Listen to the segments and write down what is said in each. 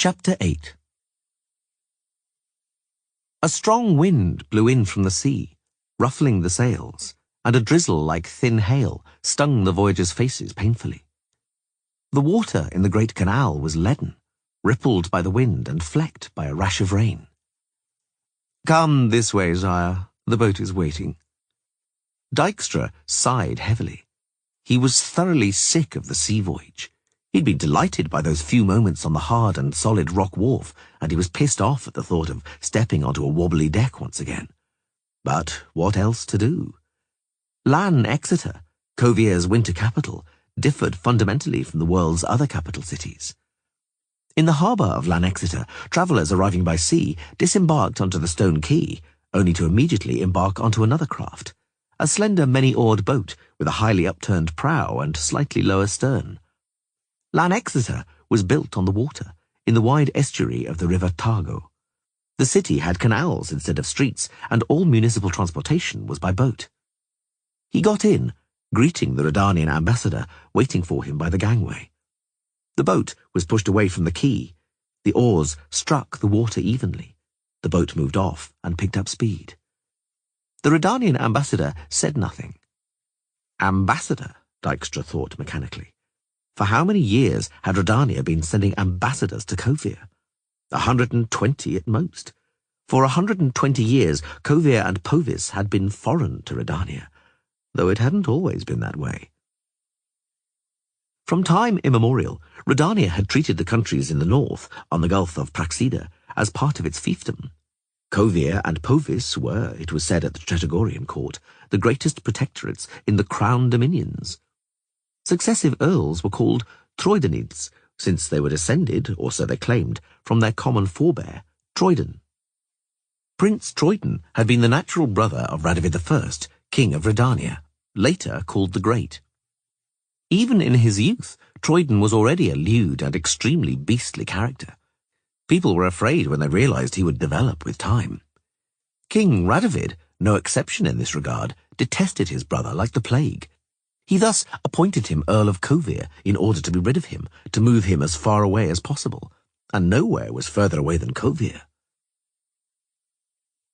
Chapter 8. A strong wind blew in from the sea, ruffling the sails, and a drizzle like thin hail stung the voyagers' faces painfully. The water in the great canal was leaden, rippled by the wind and flecked by a rash of rain. "Come this way, sire. The boat is waiting." Dijkstra sighed heavily. He was thoroughly sick of the sea voyage. He'd been delighted by those few moments on the hard and solid rock wharf, and he was pissed off at the thought of stepping onto a wobbly deck once again. But what else to do? Lan Exeter, Kovier's winter capital, differed fundamentally from the world's other capital cities. In the harbour of Lan Exeter, travellers arriving by sea disembarked onto the stone quay, only to immediately embark onto another craft, a slender many-oared boat with a highly upturned prow and slightly lower stern. Lan Exeter was built on the water, in the wide estuary of the river Targo. The city had canals instead of streets, and all municipal transportation was by boat. He got in, greeting the Redanian ambassador waiting for him by the gangway. The boat was pushed away from the quay. The oars struck the water evenly. The boat moved off and picked up speed. The Redanian ambassador said nothing. Ambassador, Dijkstra thought mechanically. For how many years had Redania been sending ambassadors to Kovir? 120 at most. For 120 years, Kovir and Povis had been foreign to Redania, though it hadn't always been that way. From time immemorial, Redania had treated the countries in the north, on the Gulf of Praxida, as part of its fiefdom. Kovir and Povis were, it was said at the Tretogorian court, the greatest protectorates in the crown dominions. Successive earls were called Troidanids, since they were descended, or so they claimed, from their common forebear, Troidan. Prince Troidan had been the natural brother of Radovid I, king of Redania, later called the Great. Even in his youth, Troidan was already a lewd and extremely beastly character. People were afraid when they realized he would develop with time. King Radovid, no exception in this regard, detested his brother like the plague. He thus appointed him Earl of Kovir in order to be rid of him, to move him as far away as possible, and nowhere was further away than Kovir.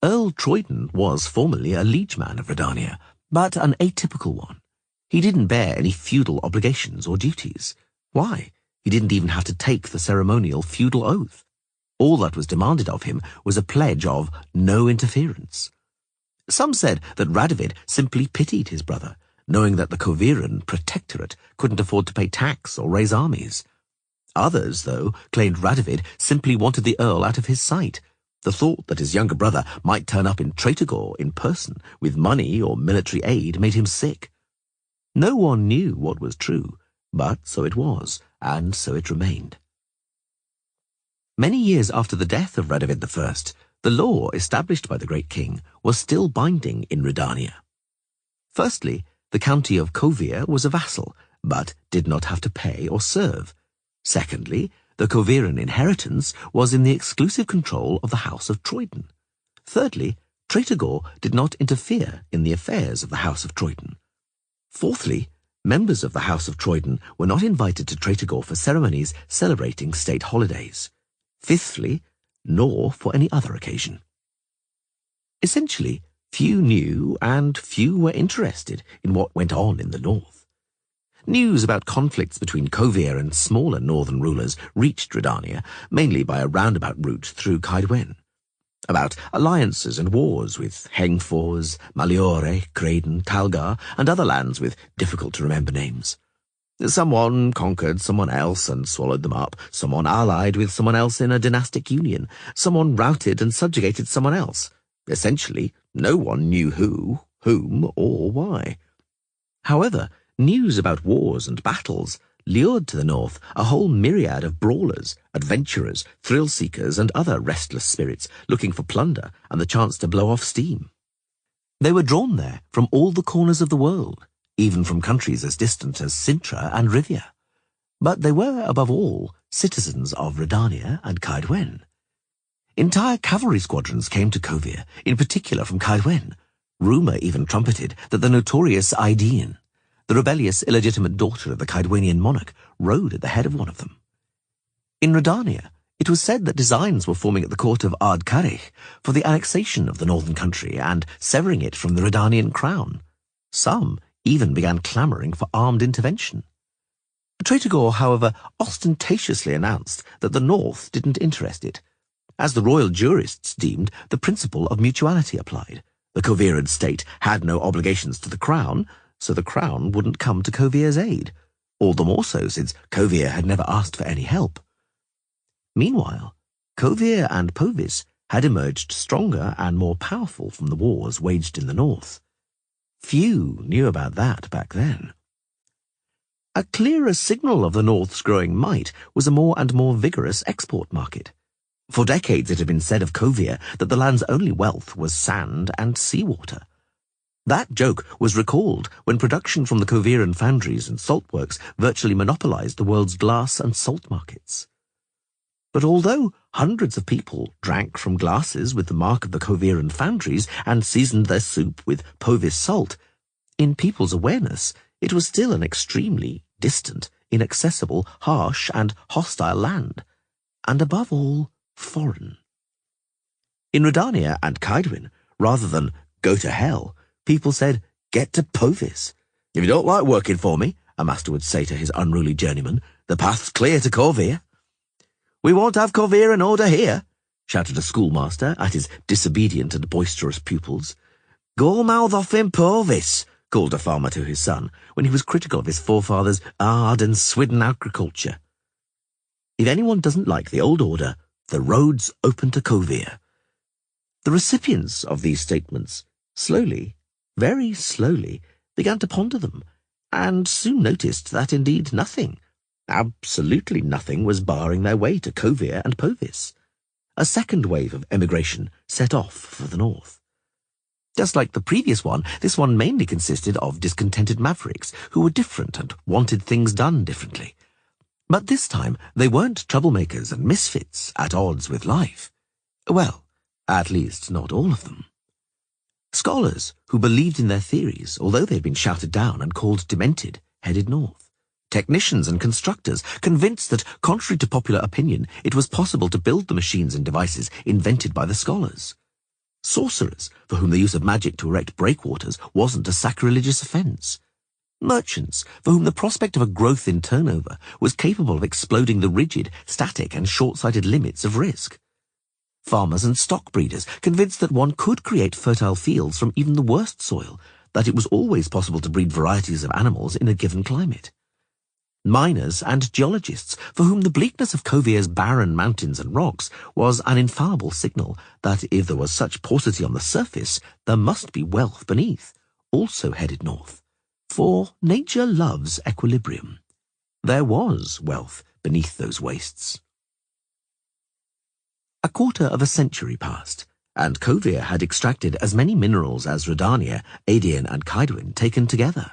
Earl Troidan was formerly a liegeman of Redania, but an atypical one. He didn't bear any feudal obligations or duties. Why? He didn't even have to take the ceremonial feudal oath. All that was demanded of him was a pledge of no interference. Some said that Radovid simply pitied his brother, knowing that the Koviran protectorate couldn't afford to pay tax or raise armies. Others, though, claimed Radovid simply wanted the earl out of his sight. The thought that his younger brother might turn up in Tretogor in person with money or military aid made him sick. No one knew what was true, but so it was, and so it remained. Many years after the death of Radovid I, the law established by the great king was still binding in Redania. Firstly, the county of Kovir was a vassal, but did not have to pay or serve. Secondly, the Koviran inheritance was in the exclusive control of the House of Troidan. Thirdly, Tretogor did not interfere in the affairs of the House of Troidan. Fourthly, members of the House of Troidan were not invited to Tretogor for ceremonies celebrating state holidays. Fifthly, nor for any other occasion. Essentially, few knew and few were interested in what went on in the north. News about conflicts between Kovir and smaller northern rulers reached Redania, mainly by a roundabout route through Caedwen. About alliances and wars with Hengfors, Maliore, Creighton, Talgar, and other lands with difficult-to-remember names. Someone conquered someone else and swallowed them up. Someone allied with someone else in a dynastic union. Someone routed and subjugated someone else. Essentially, no one knew who, whom, or why. However, news about wars and battles lured to the north a whole myriad of brawlers, adventurers, thrill-seekers, and other restless spirits looking for plunder and the chance to blow off steam. They were drawn there from all the corners of the world, even from countries as distant as Sintra and Rivia. But they were, above all, citizens of Redania and Caedwen. Entire cavalry squadrons came to Kovir, in particular from Caedwen. Rumour even trumpeted that the notorious Aedean, the rebellious illegitimate daughter of the Caedwenian monarch, rode at the head of one of them. In Redania, it it was said that designs were forming at the court of Ard-Carich for the annexation of the northern country and severing it from the Redanian crown. Some even began clamouring for armed intervention. Tretogor, however, ostentatiously announced that the north didn't interest it. As the royal jurists deemed, the principle of mutuality applied. The Coviran state had no obligations to the crown, so the crown wouldn't come to Covir's aid, all the more so since Covir had never asked for any help. Meanwhile, Covir and Povis had emerged stronger and more powerful from the wars waged in the north. Few knew about that back then. A clearer signal of the north's growing might was a more and more vigorous export market. For decades it had been said of Covir that the land's only wealth was sand and seawater. That joke was recalled when production from the Coviran foundries and saltworks virtually monopolized the world's glass and salt markets. But although hundreds of people drank from glasses with the mark of the Coviran foundries and seasoned their soup with Povis salt, in people's awareness it was still an extremely distant, inaccessible, harsh and hostile land, and above all, foreign. In Redania and Kaedwen, rather than go to hell, people said, get to Povis. If you don't like working for me, a master would say to his unruly journeyman, the path's clear to Covir. We won't have Covir in order here, shouted a schoolmaster at his disobedient and boisterous pupils. Go mouth off in Povis, called a farmer to his son, when he was critical of his forefathers' hard and swidden agriculture. If anyone doesn't like the old order, the road's open to Covir. The recipients of these statements slowly, very slowly, began to ponder them, and soon noticed that indeed nothing, absolutely nothing, was barring their way to Covir and Povis. A second wave of emigration set off for the north. Just like the previous one, this one mainly consisted of discontented mavericks who were different and wanted things done differently. But this time they weren't troublemakers and misfits at odds with life. Well, at least not all of them. Scholars who believed in their theories, although they had been shouted down and called demented, headed north. Technicians and constructors, convinced that, contrary to popular opinion, it was possible to build the machines and devices invented by the scholars. Sorcerers, for whom the use of magic to erect breakwaters wasn't a sacrilegious offence. Merchants, for whom the prospect of a growth in turnover was capable of exploding the rigid, static and short-sighted limits of risk. Farmers and stock breeders, convinced that one could create fertile fields from even the worst soil, that it was always possible to breed varieties of animals in a given climate. Miners and geologists, for whom the bleakness of Covir's barren mountains and rocks was an infallible signal that if there was such paucity on the surface, there must be wealth beneath, also headed north. For nature loves equilibrium. There was wealth beneath those wastes. A quarter of a century passed, and Covir had extracted as many minerals as Redania, Aedion and Kaedwen taken together.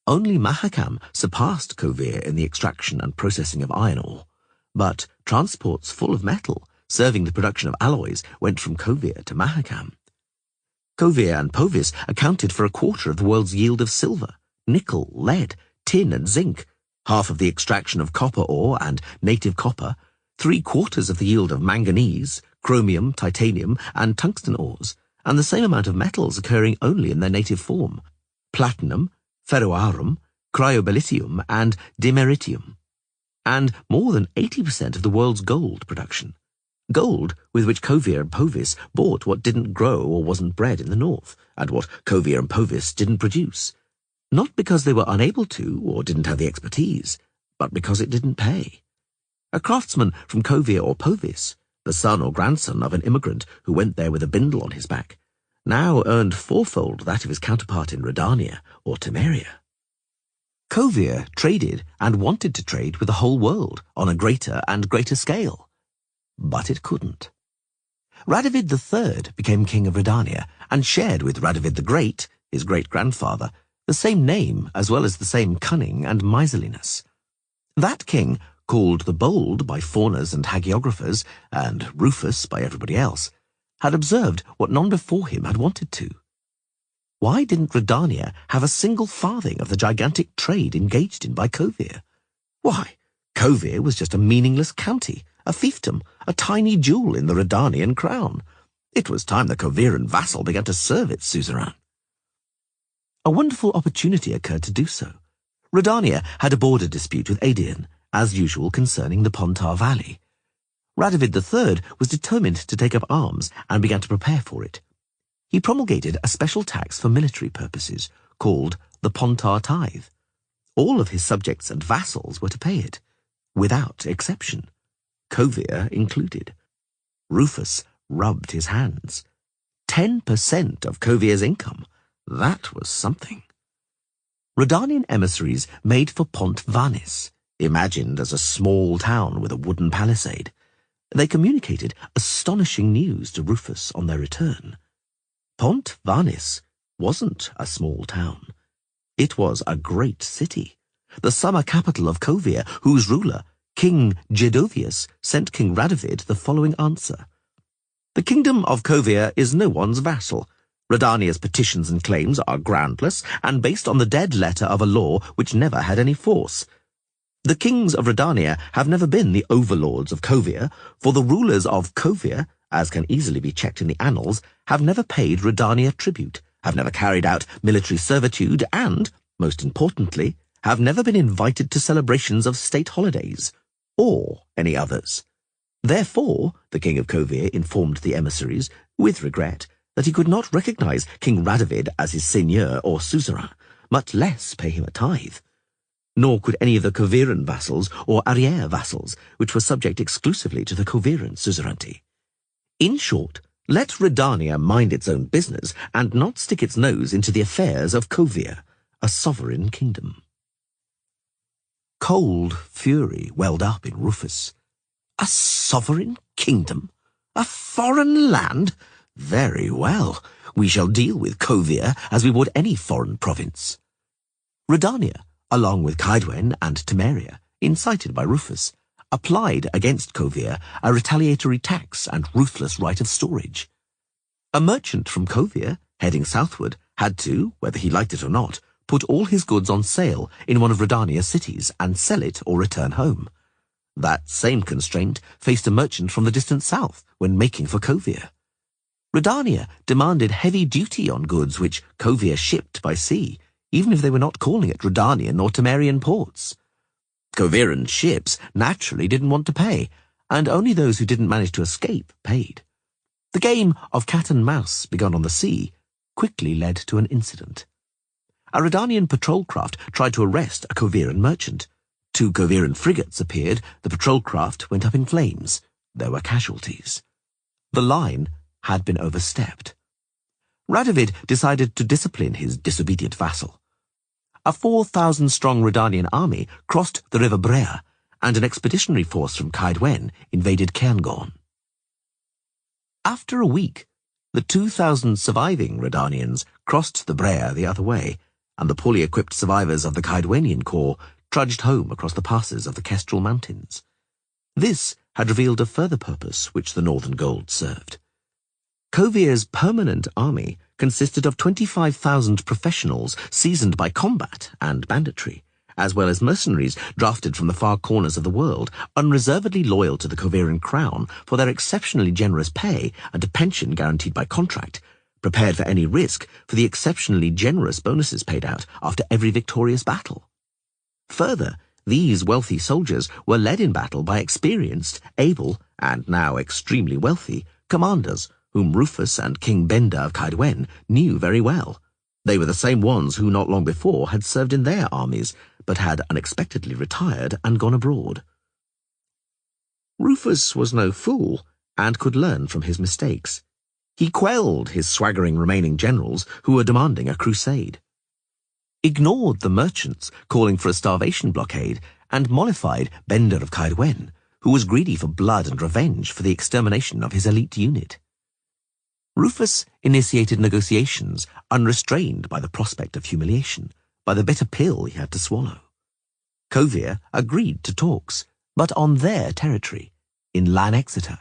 Only Mahakam surpassed Covir in the extraction and processing of iron ore, but transports full of metal, serving the production of alloys, went from Covir to Mahakam. Covir and Povis accounted for a quarter of the world's yield of silver, nickel, lead, tin and zinc, half of the extraction of copper ore and native copper, 3/4 of the yield of manganese, chromium, titanium and tungsten ores, and the same amount of metals occurring only in their native form, platinum, ferroarum, cryobelitium and dimeritium, and more than 80% of the world's gold production. Gold with which Covir and Povis bought what didn't grow or wasn't bred in the north, and what Covir and Povis didn't produce, not because they were unable to or didn't have the expertise, but because it didn't pay. A craftsman from Covir or Povis, the son or grandson of an immigrant who went there with a bindle on his back, now earned fourfold that of his counterpart in Redania or Temeria. Covir traded and wanted to trade with the whole world on a greater and greater scale, but it couldn't. Radovid III became king of Redania and shared with Radovid the Great, his great-grandfather, the same name as well as the same cunning and miserliness. That king, called the Bold by fauners and hagiographers, and Rufus by everybody else, had observed what none before him had wanted to. Why didn't Redania have a single farthing of the gigantic trade engaged in by Covir? Why, Covir was just a meaningless county, a fiefdom, a tiny jewel in the Redanian crown. It was time the Coviran vassal began to serve its suzerain. A wonderful opportunity occurred to do so. Redania had a border dispute with Aedirn, as usual concerning the Pontar Valley. Radovid III was determined to take up arms and began to prepare for it. He promulgated a special tax for military purposes, called the Pontar Tithe. All of his subjects and vassals were to pay it, without exception, Kovir included. Rufus rubbed his hands. 10% of Kovir's income. That was something. Redanian emissaries made for Pont Vanis, imagined as a small town with a wooden palisade. They communicated astonishing news to Rufus on their return. Pont Vanis wasn't a small town. It was a great city, the summer capital of Kovir, whose ruler, King Jedovius, sent King Radovid the following answer. The kingdom of Kovir is no one's vassal. Redania's petitions and claims are groundless and based on the dead letter of a law which never had any force. The kings of Redania have never been the overlords of Kovir, for the rulers of Kovir, as can easily be checked in the annals, have never paid Redania tribute, have never carried out military servitude, and, most importantly, have never been invited to celebrations of state holidays, or any others. Therefore, the king of Kovir informed the emissaries, with regret, that he could not recognize King Radovid as his seigneur or suzerain, much less pay him a tithe. Nor could any of the Koviran vassals or arriere vassals, which were subject exclusively to the Koviran suzerainty. In short, let Redania mind its own business and not stick its nose into the affairs of Kovir, a sovereign kingdom. Cold fury welled up in Rufus. A sovereign kingdom? A foreign land? Very well. We shall deal with Kovir as we would any foreign province. Redania, along with Caedwen and Temeria, incited by Rufus, applied against Kovir a retaliatory tax and ruthless right of storage. A merchant from Kovir, heading southward, had to, whether he liked it or not, put all his goods on sale in one of Redania's cities and sell it or return home. That same constraint faced a merchant from the distant south when making for Kovir. Redania demanded heavy duty on goods which Kovir shipped by sea, even if they were not calling at Redanian or Temerian ports. Koviran ships naturally didn't want to pay, and only those who didn't manage to escape paid. The game of cat and mouse begun on the sea quickly led to an incident. A Redanian patrol craft tried to arrest a Koviran merchant. 2 Koviran frigates appeared, the patrol craft went up in flames. There were casualties. The line had been overstepped. Radovid decided to discipline his disobedient vassal. A 4,000-strong Redanian army crossed the river Brea, and an expeditionary force from Caedwen invaded Cairngorm. After a week, the 2,000 surviving Redanians crossed the Brea the other way, and the poorly equipped survivors of the Caedwenian corps trudged home across the passes of the Kestrel Mountains. This had revealed a further purpose which the Northern Gold served. Kovir's permanent army consisted of 25,000 professionals seasoned by combat and banditry, as well as mercenaries drafted from the far corners of the world, unreservedly loyal to the Koviran crown for their exceptionally generous pay and a pension guaranteed by contract, prepared for any risk for the exceptionally generous bonuses paid out after every victorious battle. Further, these wealthy soldiers were led in battle by experienced, able, and now extremely wealthy, commanders whom Rufus and King Benda of Caedwen knew very well. They were the same ones who not long before had served in their armies, but had unexpectedly retired and gone abroad. Rufus was no fool, and could learn from his mistakes. He quelled his swaggering remaining generals who were demanding a crusade, ignored the merchants calling for a starvation blockade, and mollified Benda of Caedwen, who was greedy for blood and revenge for the extermination of his elite unit. Rufus initiated negotiations unrestrained by the prospect of humiliation, by the bitter pill he had to swallow. Kovir agreed to talks, but on their territory, in Lan Exeter.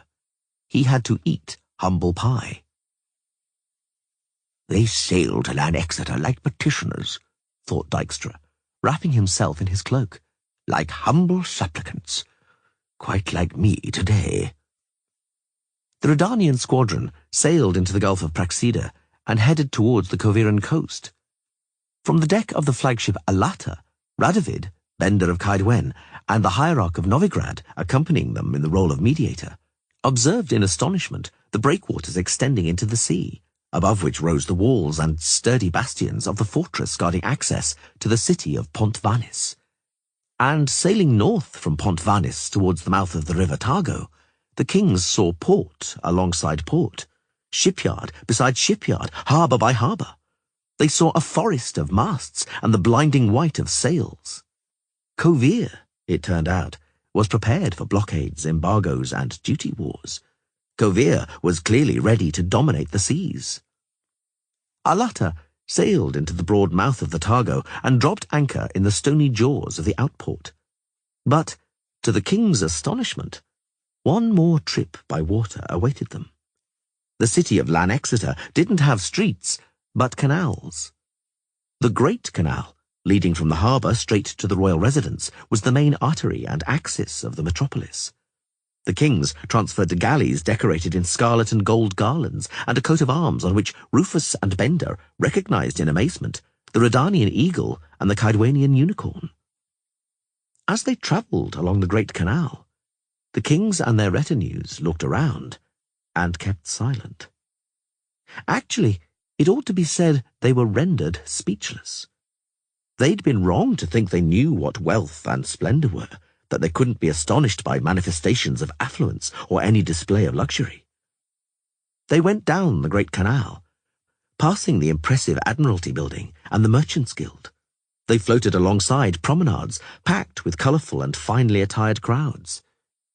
He had to eat humble pie. They sail to Lan Exeter like petitioners, thought Dykstra, wrapping himself in his cloak, like humble supplicants. quite like me today. The Redanian squadron sailed into the Gulf of Praxida and headed towards the Coviran coast. From the deck of the flagship Alata, Radovid, Bender of Kaidwen, and the hierarch of Novigrad, accompanying them in the role of mediator, observed in astonishment the breakwaters extending into the sea, above which rose the walls and sturdy bastions of the fortress guarding access to the city of Pont Vanis. And sailing north from Pont Vanis towards the mouth of the river Targo, the kings saw port alongside port, shipyard beside shipyard, harbour by harbour. They saw a forest of masts and the blinding white of sails. Kovir, it turned out, was prepared for blockades, embargoes, and duty wars. Kovir was clearly ready to dominate the seas. Alata sailed into the broad mouth of the Targo and dropped anchor in the stony jaws of the outport. But, to the king's astonishment, one more trip by water awaited them. The city of Lan Exeter didn't have streets, but canals. The Great Canal, leading from the harbour straight to the royal residence, was the main artery and axis of the metropolis. The kings transferred to galleys decorated in scarlet and gold garlands, and a coat of arms on which Rufus and Bender recognized in amazement the Redanian eagle and the Kaidwanian unicorn. As they travelled along the Great Canal, the kings and their retinues looked around and kept silent. Actually, it ought to be said they were rendered speechless. They'd been wrong to think they knew what wealth and splendour were, that they couldn't be astonished by manifestations of affluence or any display of luxury. They went down the Great Canal, passing the impressive Admiralty Building and the Merchants' Guild. They floated alongside promenades packed with colourful and finely attired crowds.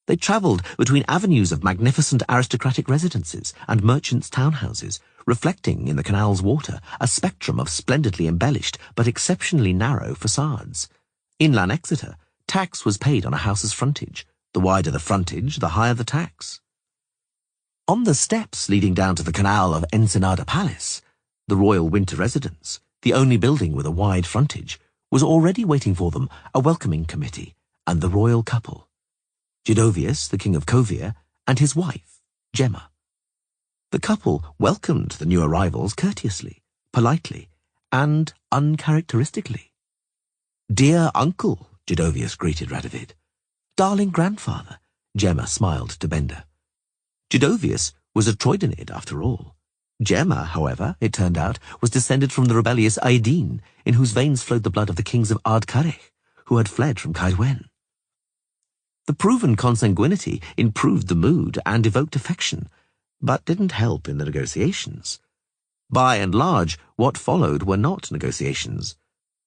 They travelled between avenues of magnificent aristocratic residences and merchants' townhouses, reflecting in the canal's water a spectrum of splendidly embellished but exceptionally narrow facades. In Lan Exeter, tax was paid on a house's frontage. The wider the frontage, the higher the tax. On the steps leading down to the canal of Ensenada Palace, the royal winter residence, the only building with a wide frontage, was already waiting for them a welcoming committee and the royal couple, Jidovius, the king of Kovir, and his wife, Gemma. The couple welcomed the new arrivals courteously, politely, and uncharacteristically. "Dear uncle," Jidovius greeted Radovid. "Darling grandfather," Gemma smiled to Bender. Jidovius was a Troidenid after all. Gemma, however, it turned out, was descended from the rebellious Aedin, in whose veins flowed the blood of the kings of Ard-Karech, who had fled from Kaidwen. The proven consanguinity improved the mood and evoked affection, but didn't help in the negotiations. By and large, what followed were not negotiations.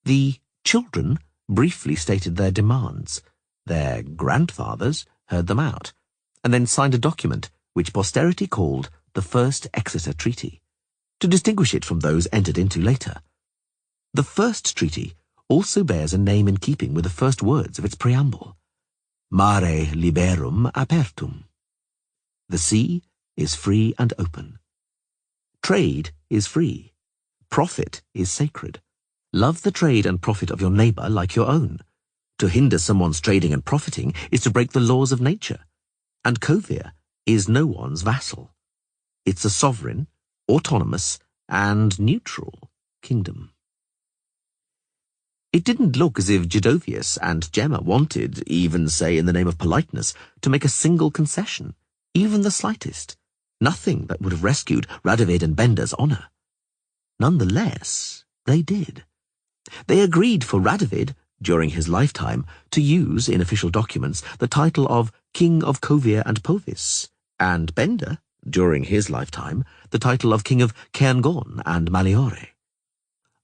The children briefly stated their demands. Their grandfathers heard them out, and then signed a document which posterity called the First Exeter Treaty, to distinguish it from those entered into later. The First Treaty also bears a name in keeping with the first words of its preamble: Mare liberum apertum. The sea is free and open. Trade is free. Profit is sacred. Love the trade and profit of your neighbour like your own. To hinder someone's trading and profiting is to break the laws of nature. And Kovir is no one's vassal. It's a sovereign, autonomous, and neutral kingdom. It didn't look as if Jidovius and Gemma wanted, even say in the name of politeness, to make a single concession, even the slightest. Nothing that would have rescued Radovid and Bender's honour. Nonetheless, they did. They agreed for Radovid, during his lifetime, to use, in official documents, the title of King of Kovir and Povis, and Bender, during his lifetime, the title of King of Cairngorm and Maliore.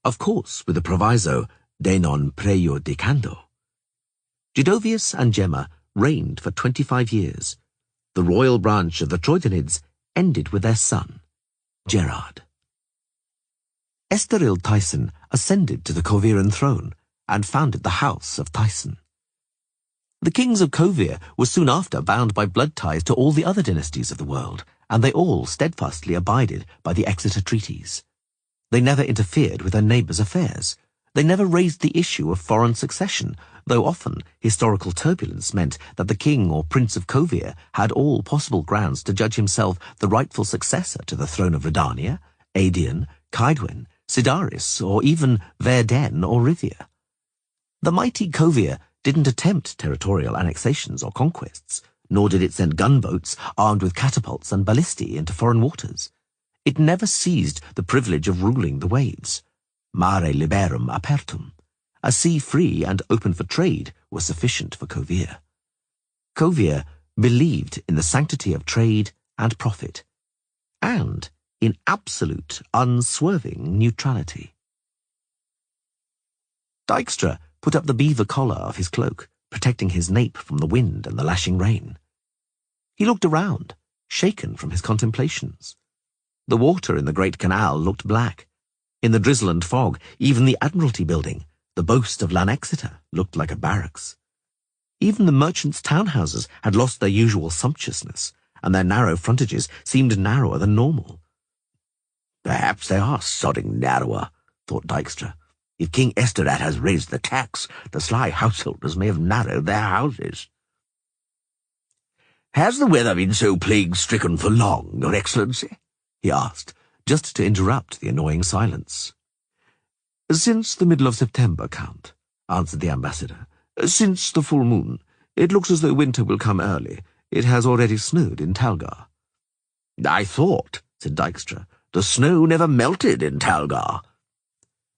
Of course, with the proviso, de non prejudicando. Jidovius and Gemma reigned for 25 years. The royal branch of the Troidenids ended with their son, Gerard. Esteril Tyson ascended to the Koviran throne and founded the House of Tyson. The kings of Kovir were soon after bound by blood ties to all the other dynasties of the world, and they all steadfastly abided by the Exeter treaties. They never interfered with their neighbours' affairs, They never raised the issue of foreign succession, though often historical turbulence meant that the king or prince of Kovir had all possible grounds to judge himself the rightful successor to the throne of Redania, Aedion, Caedwyn, Sidaris, or even Verden or Rivia. The mighty Kovir didn't attempt territorial annexations or conquests, nor did it send gunboats armed with catapults and ballistae into foreign waters. It never seized the privilege of ruling the waves. Mare liberum apertum. A sea free and open for trade was sufficient for Kovir. Kovir believed in the sanctity of trade and profit, and in absolute, unswerving neutrality. Dijkstra put up the beaver collar of his cloak, protecting his nape from the wind and the lashing rain. He looked around, shaken from his contemplations. The water in the great canal looked black. In the drizzle and fog, even the Admiralty building, the boast of Lanexeter, looked like a barracks. Even the merchants' townhouses had lost their usual sumptuousness, and their narrow frontages seemed narrower than normal. "Perhaps they are sodding narrower," thought Dijkstra. "If King Esterad has raised the tax, the sly householders may have narrowed their houses." "Has the weather been so plague-stricken for long, Your Excellency?" he asked, just to interrupt the annoying silence. "Since the middle of September, Count," answered the ambassador. "Since the full moon. It looks as though winter will come early. It has already snowed in Talgar." "I thought," said Dijkstra, "the snow never melted in Talgar."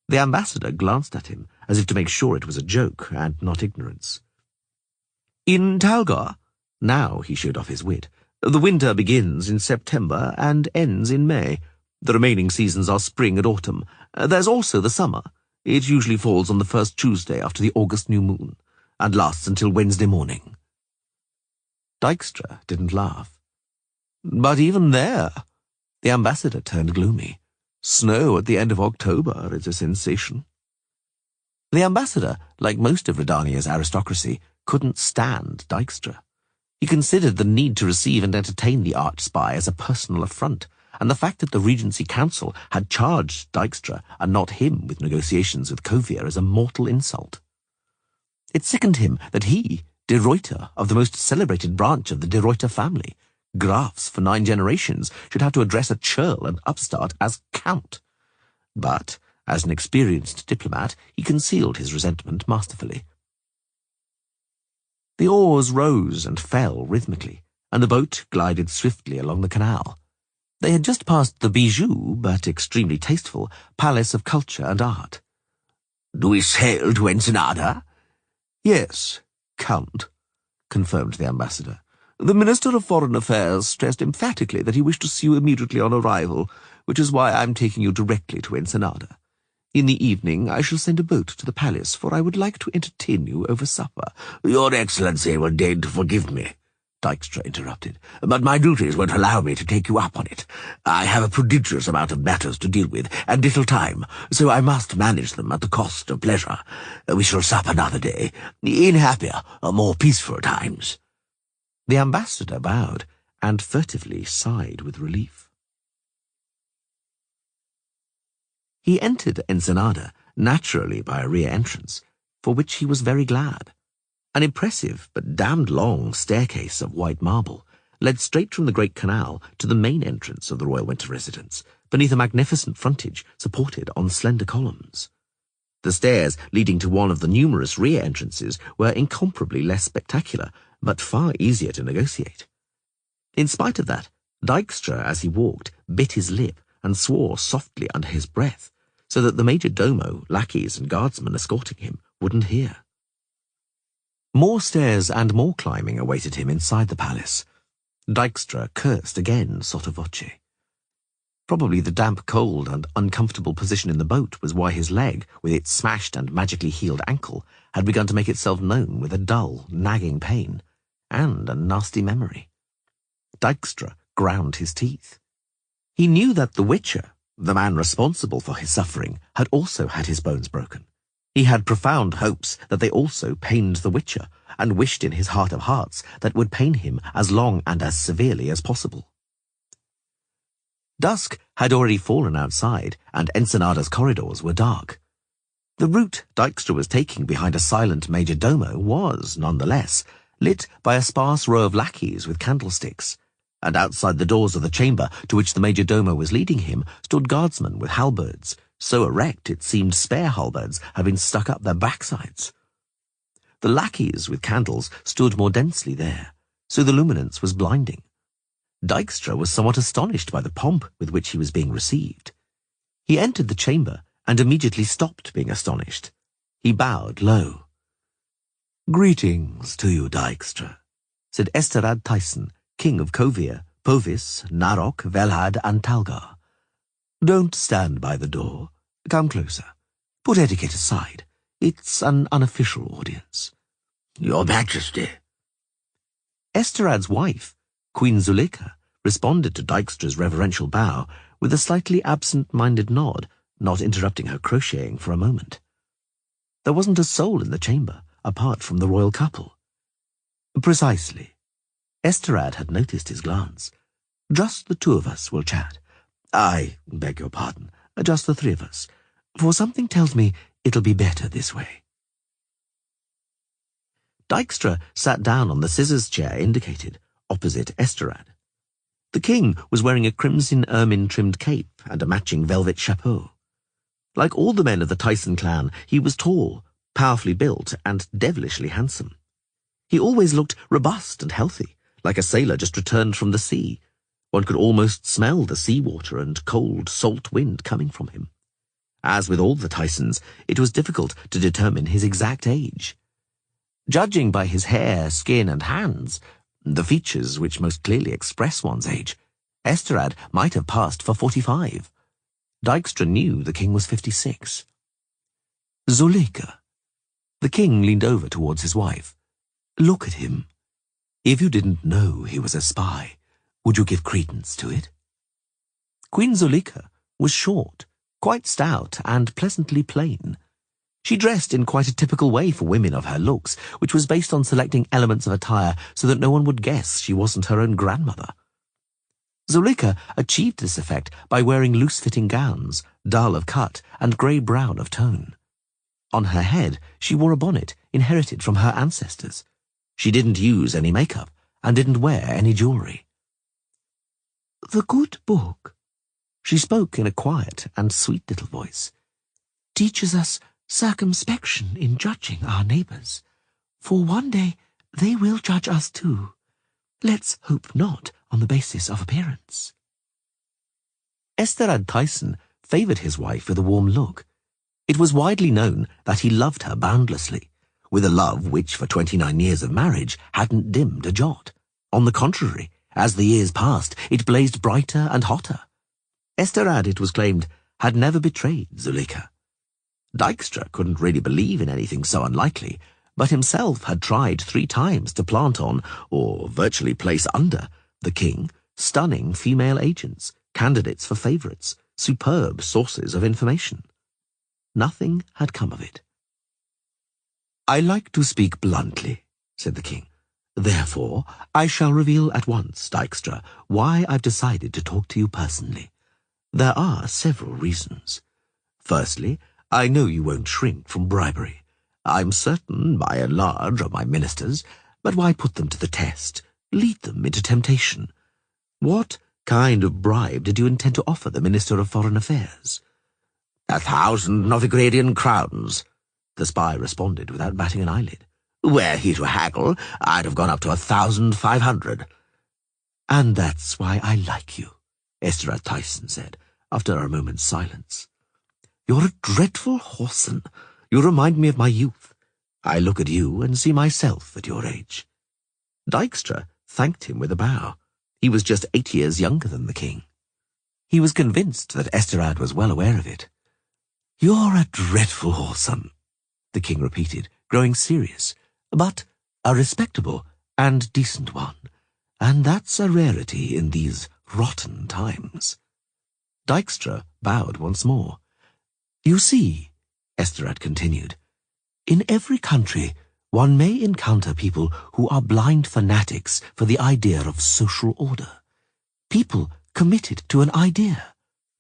The ambassador glanced at him, as if to make sure it was a joke and not ignorance. "In Talgar," now he showed off his wit, "the winter begins in September and ends in May. The remaining seasons are spring and autumn. There's also the summer. It usually falls on the first Tuesday after the August new moon, and lasts until Wednesday morning." Dijkstra didn't laugh. "But even there," the ambassador turned gloomy, "snow at the end of October is a sensation." The ambassador, like most of Redania's aristocracy, couldn't stand Dijkstra. He considered the need to receive and entertain the arch-spy as a personal affront, and the fact that the Regency Council had charged Dijkstra and not him with negotiations with Kovir as a mortal insult. It sickened him that he, de Ruyter, of the most celebrated branch of the de Ruyter family, Grafs for 9 generations, should have to address a churl and upstart as Count. But, as an experienced diplomat, he concealed his resentment masterfully. The oars rose and fell rhythmically, and the boat glided swiftly along the canal. They had just passed the bijou, but extremely tasteful, Palace of Culture and Art. "Do we sail to Ensenada?" "Yes, Count," confirmed the ambassador. "The Minister of Foreign Affairs stressed emphatically that he wished to see you immediately on arrival, which is why I'm taking you directly to Ensenada. In the evening I shall send a boat to the palace, for I would like to entertain you over supper." "Your Excellency will deign to forgive me," Dijkstra interrupted, "but my duties won't allow me to take you up on it. I have a prodigious amount of matters to deal with, and little time, so I must manage them at the cost of pleasure. We shall sup another day, in happier, more peaceful times." The ambassador bowed, and furtively sighed with relief. He entered Ensenada, naturally by a rear entrance, for which he was very glad. An impressive but damned long staircase of white marble led straight from the great canal to the main entrance of the royal winter residence, beneath a magnificent frontage supported on slender columns. The stairs leading to one of the numerous rear entrances were incomparably less spectacular, but far easier to negotiate. In spite of that, Dijkstra, as he walked, bit his lip and swore softly under his breath, so that the major domo, lackeys, and guardsmen escorting him wouldn't hear. More stairs and more climbing awaited him inside the palace. Dijkstra cursed again sotto voce. Probably the damp cold and uncomfortable position in the boat was why his leg, with its smashed and magically healed ankle, had begun to make itself known with a dull, nagging pain, and a nasty memory. Dijkstra ground his teeth. He knew that the Witcher, the man responsible for his suffering, had also had his bones broken. He had profound hopes that they also pained the Witcher, and wished in his heart of hearts that it would pain him as long and as severely as possible. Dusk had already fallen outside, and Ensenada's corridors were dark. The route Dijkstra was taking behind a silent major domo was, nonetheless, lit by a sparse row of lackeys with candlesticks, and outside the doors of the chamber to which the major domo was leading him stood guardsmen with halberds, so erect it seemed spare halberds had been stuck up their backsides. The lackeys with candles stood more densely there, so the luminance was blinding. Dijkstra was somewhat astonished by the pomp with which he was being received. He entered the chamber and immediately stopped being astonished. He bowed low. "Greetings to you, Dijkstra," said Esterad Tyson, king of Kovir, Povis, Narok, Velhad, and Talgar. "Don't stand by the door. Come closer. Put etiquette aside. It's an unofficial audience." "Your Majesty." Esterad's wife, Queen Zuleika, responded to Dijkstra's reverential bow with a slightly absent-minded nod, not interrupting her crocheting for a moment. There wasn't a soul in the chamber, apart from the royal couple. "Precisely." Esterad had noticed his glance. "Just the two of us will chat. I beg your pardon, just the three of us, for something tells me it'll be better this way." Dijkstra sat down on the scissors chair indicated, opposite Esterad. The king was wearing a crimson ermine-trimmed cape and a matching velvet chapeau. Like all the men of the Tyson clan, he was tall, powerfully built, and devilishly handsome. He always looked robust and healthy, like a sailor just returned from the sea. One could almost smell the seawater and cold, salt wind coming from him. As with all the Tysons, it was difficult to determine his exact age. Judging by his hair, skin, and hands, the features which most clearly express one's age, Esterad might have passed for 45. Dijkstra knew the king was 56. "Zuleika." The king leaned over towards his wife. "Look at him. If you didn't know he was a spy, would you give credence to it?" Queen Zuleika was short, quite stout, and pleasantly plain. She dressed in quite a typical way for women of her looks, which was based on selecting elements of attire so that no one would guess she wasn't her own grandmother. Zuleika achieved this effect by wearing loose-fitting gowns, dull of cut and grey-brown of tone. On her head, she wore a bonnet inherited from her ancestors. She didn't use any makeup and didn't wear any jewellery. "The good book," she spoke in a quiet and sweet little voice, "teaches us circumspection in judging our neighbours, for one day they will judge us too. Let's hope not on the basis of appearance." Esterad Tyson favoured his wife with a warm look. It was widely known that he loved her boundlessly, with a love which for 29 years of marriage hadn't dimmed a jot. On the contrary, as the years passed, it blazed brighter and hotter. Esterad, it was claimed, had never betrayed Zuleika. Dijkstra couldn't really believe in anything so unlikely, but himself had tried 3 times to plant on, or virtually place under, the king stunning female agents, candidates for favourites, superb sources of information. Nothing had come of it. "I like to speak bluntly," said the king. "Therefore, I shall reveal at once, Dijkstra, why I've decided to talk to you personally. There are several reasons. Firstly, I know you won't shrink from bribery. I'm certain, by and large, of my ministers, but why put them to the test? Lead them into temptation. What kind of bribe did you intend to offer the Minister of Foreign Affairs?" 1,000 Novigradian crowns, the spy responded without batting an eyelid. "Were he to haggle, I'd have gone up to 1,500. "And that's why I like you," Esterad Tyson said, after a moment's silence. "You're a dreadful whoreson. You remind me of my youth. I look at you and see myself at your age." Dijkstra thanked him with a bow. He was just 8 years younger than the king. He was convinced that Esterad was well aware of it. "You're a dreadful whoreson," the king repeated, growing serious, "but a respectable and decent one, and that's a rarity in these rotten times." Dijkstra bowed once more. "You see," Esterad continued, "in every country one may encounter people who are blind fanatics for the idea of social order. People committed to an idea,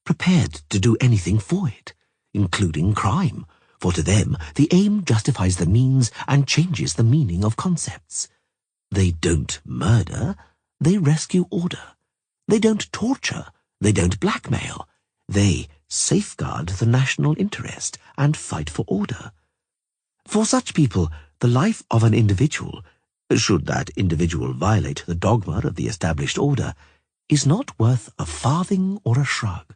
prepared to do anything for it, including crime, for to them the aim justifies the means and changes the meaning of concepts. They don't murder, they rescue order. They don't torture, they don't blackmail. They safeguard the national interest and fight for order. For such people, the life of an individual, should that individual violate the dogma of the established order, is not worth a farthing or a shrug.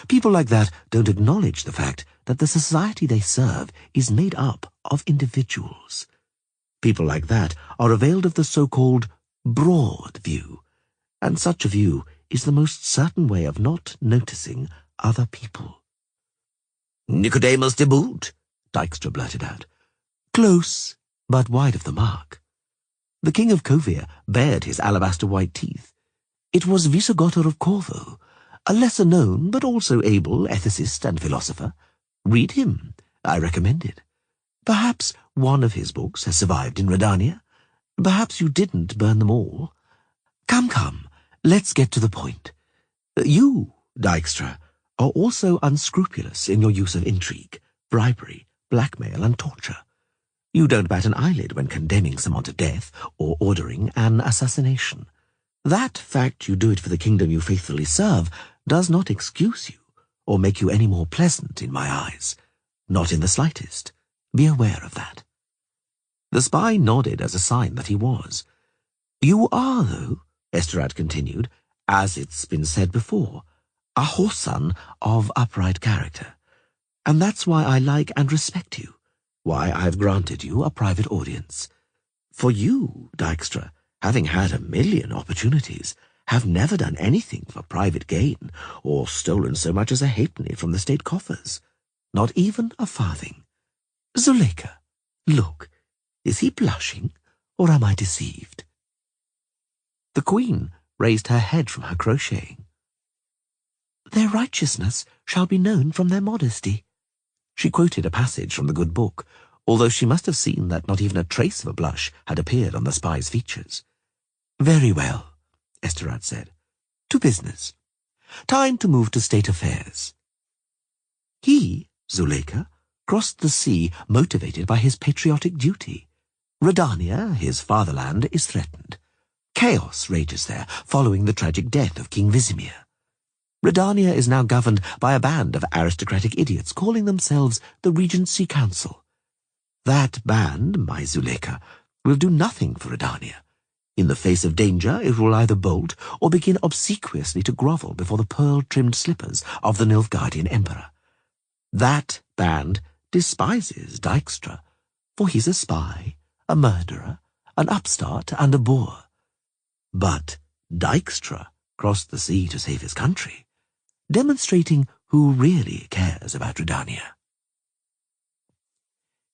People like that don't acknowledge the fact that the society they serve is made up of individuals. People like that are availed of the so-called broad view, and such a view is the most certain way of not noticing other people. "Nicodemus de boot," Dijkstra blurted out. Close, but wide of the mark. The king of Kovir bared his alabaster-white teeth. It was Visigotor of Corvo, a lesser-known but also able ethicist and philosopher. Read him, I recommend it. Perhaps one of his books has survived in Redania. Perhaps you didn't burn them all. Come, let's get to the point. You, Dijkstra, are also unscrupulous in your use of intrigue, bribery, blackmail, and torture. You don't bat an eyelid when condemning someone to death or ordering an assassination. That fact you do it for the kingdom you faithfully serve does not excuse you or make you any more pleasant in my eyes. Not in the slightest. Be aware of that. The spy nodded as a sign that he was. You are, though, Esterad continued, as it's been said before, a whoreson of upright character. And that's why I like and respect you, why I've granted you a private audience. For you, Dijkstra, having had 1,000,000 opportunities, have never done anything for private gain, or stolen so much as a halfpenny from the state coffers. Not even a farthing. Zuleika, look, is he blushing, or am I deceived? The queen raised her head from her crocheting. Their righteousness shall be known from their modesty. She quoted a passage from the good book, although she must have seen that not even a trace of a blush had appeared on the spy's features. Very well, Esterad said. To business. Time to move to state affairs. He, Zuleika, crossed the sea motivated by his patriotic duty. Redania, his fatherland, is threatened. Chaos rages there, following the tragic death of King Visimir. Redania is now governed by a band of aristocratic idiots calling themselves the Regency Council. That band, my Zuleika, will do nothing for Redania. In the face of danger, it will either bolt or begin obsequiously to grovel before the pearl-trimmed slippers of the Nilfgaardian Emperor. That band despises Dijkstra, for he's a spy, a murderer, an upstart, and a boor. But Dijkstra crossed the sea to save his country, demonstrating who really cares about Redania.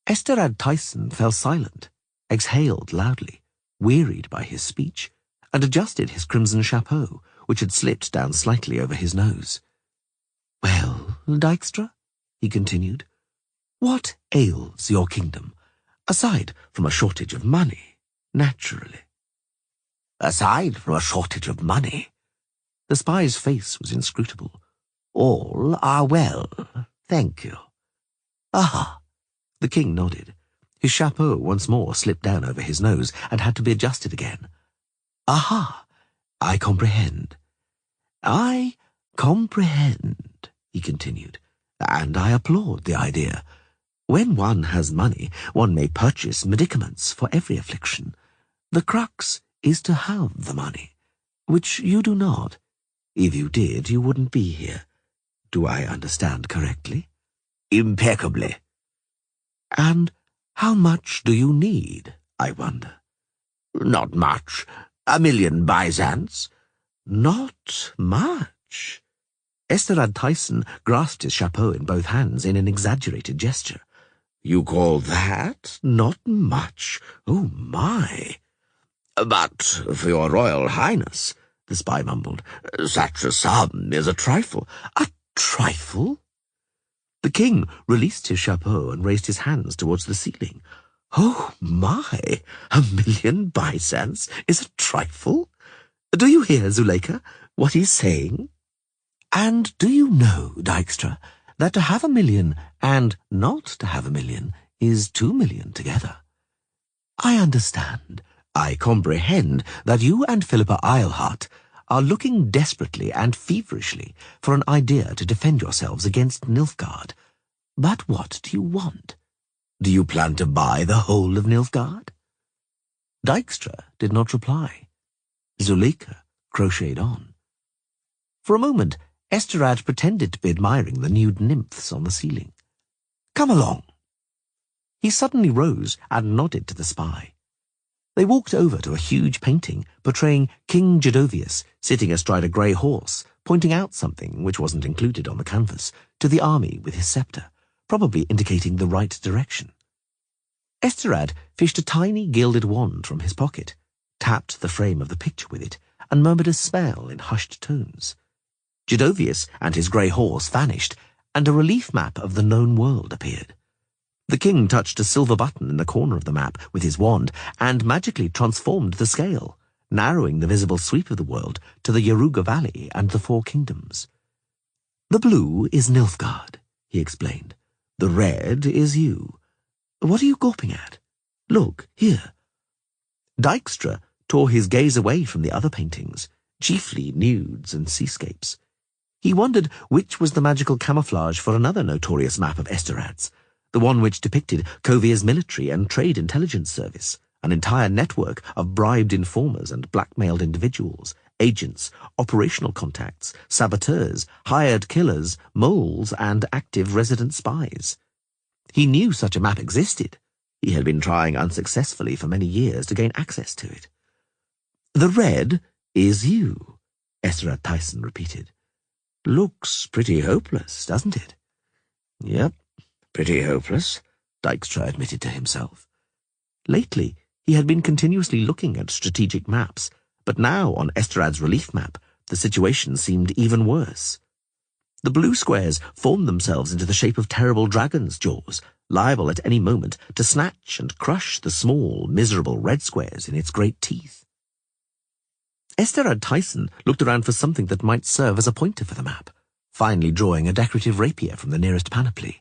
Esterad Tyson fell silent, exhaled loudly, wearied by his speech, and adjusted his crimson chapeau, which had slipped down slightly over his nose. Well, Dijkstra, he continued, what ails your kingdom, aside from a shortage of money, naturally? Aside from a shortage of money? The spy's face was inscrutable. All are well, thank you. Aha! The king nodded. His chapeau once more slipped down over his nose and had to be adjusted again. Aha! I comprehend. I comprehend, he continued, and I applaud the idea. When one has money, one may purchase medicaments for every affliction. The crux is to have the money, which you do not. If you did, you wouldn't be here. Do I understand correctly? Impeccably. And how much do you need, I wonder? Not much. 1,000,000 byzants. Not much. Esterad Tyson grasped his chapeau in both hands in an exaggerated gesture. You call that not much? Oh, my. But, for your royal highness, the spy mumbled, such a sum is a trifle. A trifle? The king released his chapeau and raised his hands towards the ceiling. Oh, my! 1,000,000 byzants is a trifle? Do you hear, Zuleika, what he's saying? And do you know, Dijkstra, that to have 1,000,000 and not to have 1,000,000 is 2,000,000 together. I understand, I comprehend that you and Philippa Eilhart are looking desperately and feverishly for an idea to defend yourselves against Nilfgaard. But what do you want? Do you plan to buy the whole of Nilfgaard? Dijkstra did not reply. Zuleika crocheted on. For a moment, Esterad pretended to be admiring the nude nymphs on the ceiling. Come along. He suddenly rose and nodded to the spy. They walked over to a huge painting portraying King Jadovius sitting astride a grey horse, pointing out something which wasn't included on the canvas to the army with his sceptre, probably indicating the right direction. Esterad fished a tiny gilded wand from his pocket, tapped the frame of the picture with it, and murmured a spell in hushed tones. Jadovius and his grey horse vanished, and a relief map of the known world appeared. The king touched a silver button in the corner of the map with his wand and magically transformed the scale, narrowing the visible sweep of the world to the Yaruga Valley and the Four Kingdoms. The blue is Nilfgaard, he explained. The red is you. What are you gawping at? Look, here. Dijkstra tore his gaze away from the other paintings, chiefly nudes and seascapes. He wondered which was the magical camouflage for another notorious map of Esterad's, the one which depicted Kovier's military and trade intelligence service, an entire network of bribed informers and blackmailed individuals, agents, operational contacts, saboteurs, hired killers, moles, and active resident spies. He knew such a map existed. He had been trying unsuccessfully for many years to gain access to it. The red is you, Esterad Tyson repeated. Looks pretty hopeless, doesn't it? Yep. Pretty hopeless, Dijkstra admitted to himself. Lately, he had been continuously looking at strategic maps, but now on Esterad's relief map, the situation seemed even worse. The blue squares formed themselves into the shape of terrible dragons' jaws, liable at any moment to snatch and crush the small, miserable red squares in its great teeth. Esterad Tyson looked around for something that might serve as a pointer for the map, finally drawing a decorative rapier from the nearest panoply.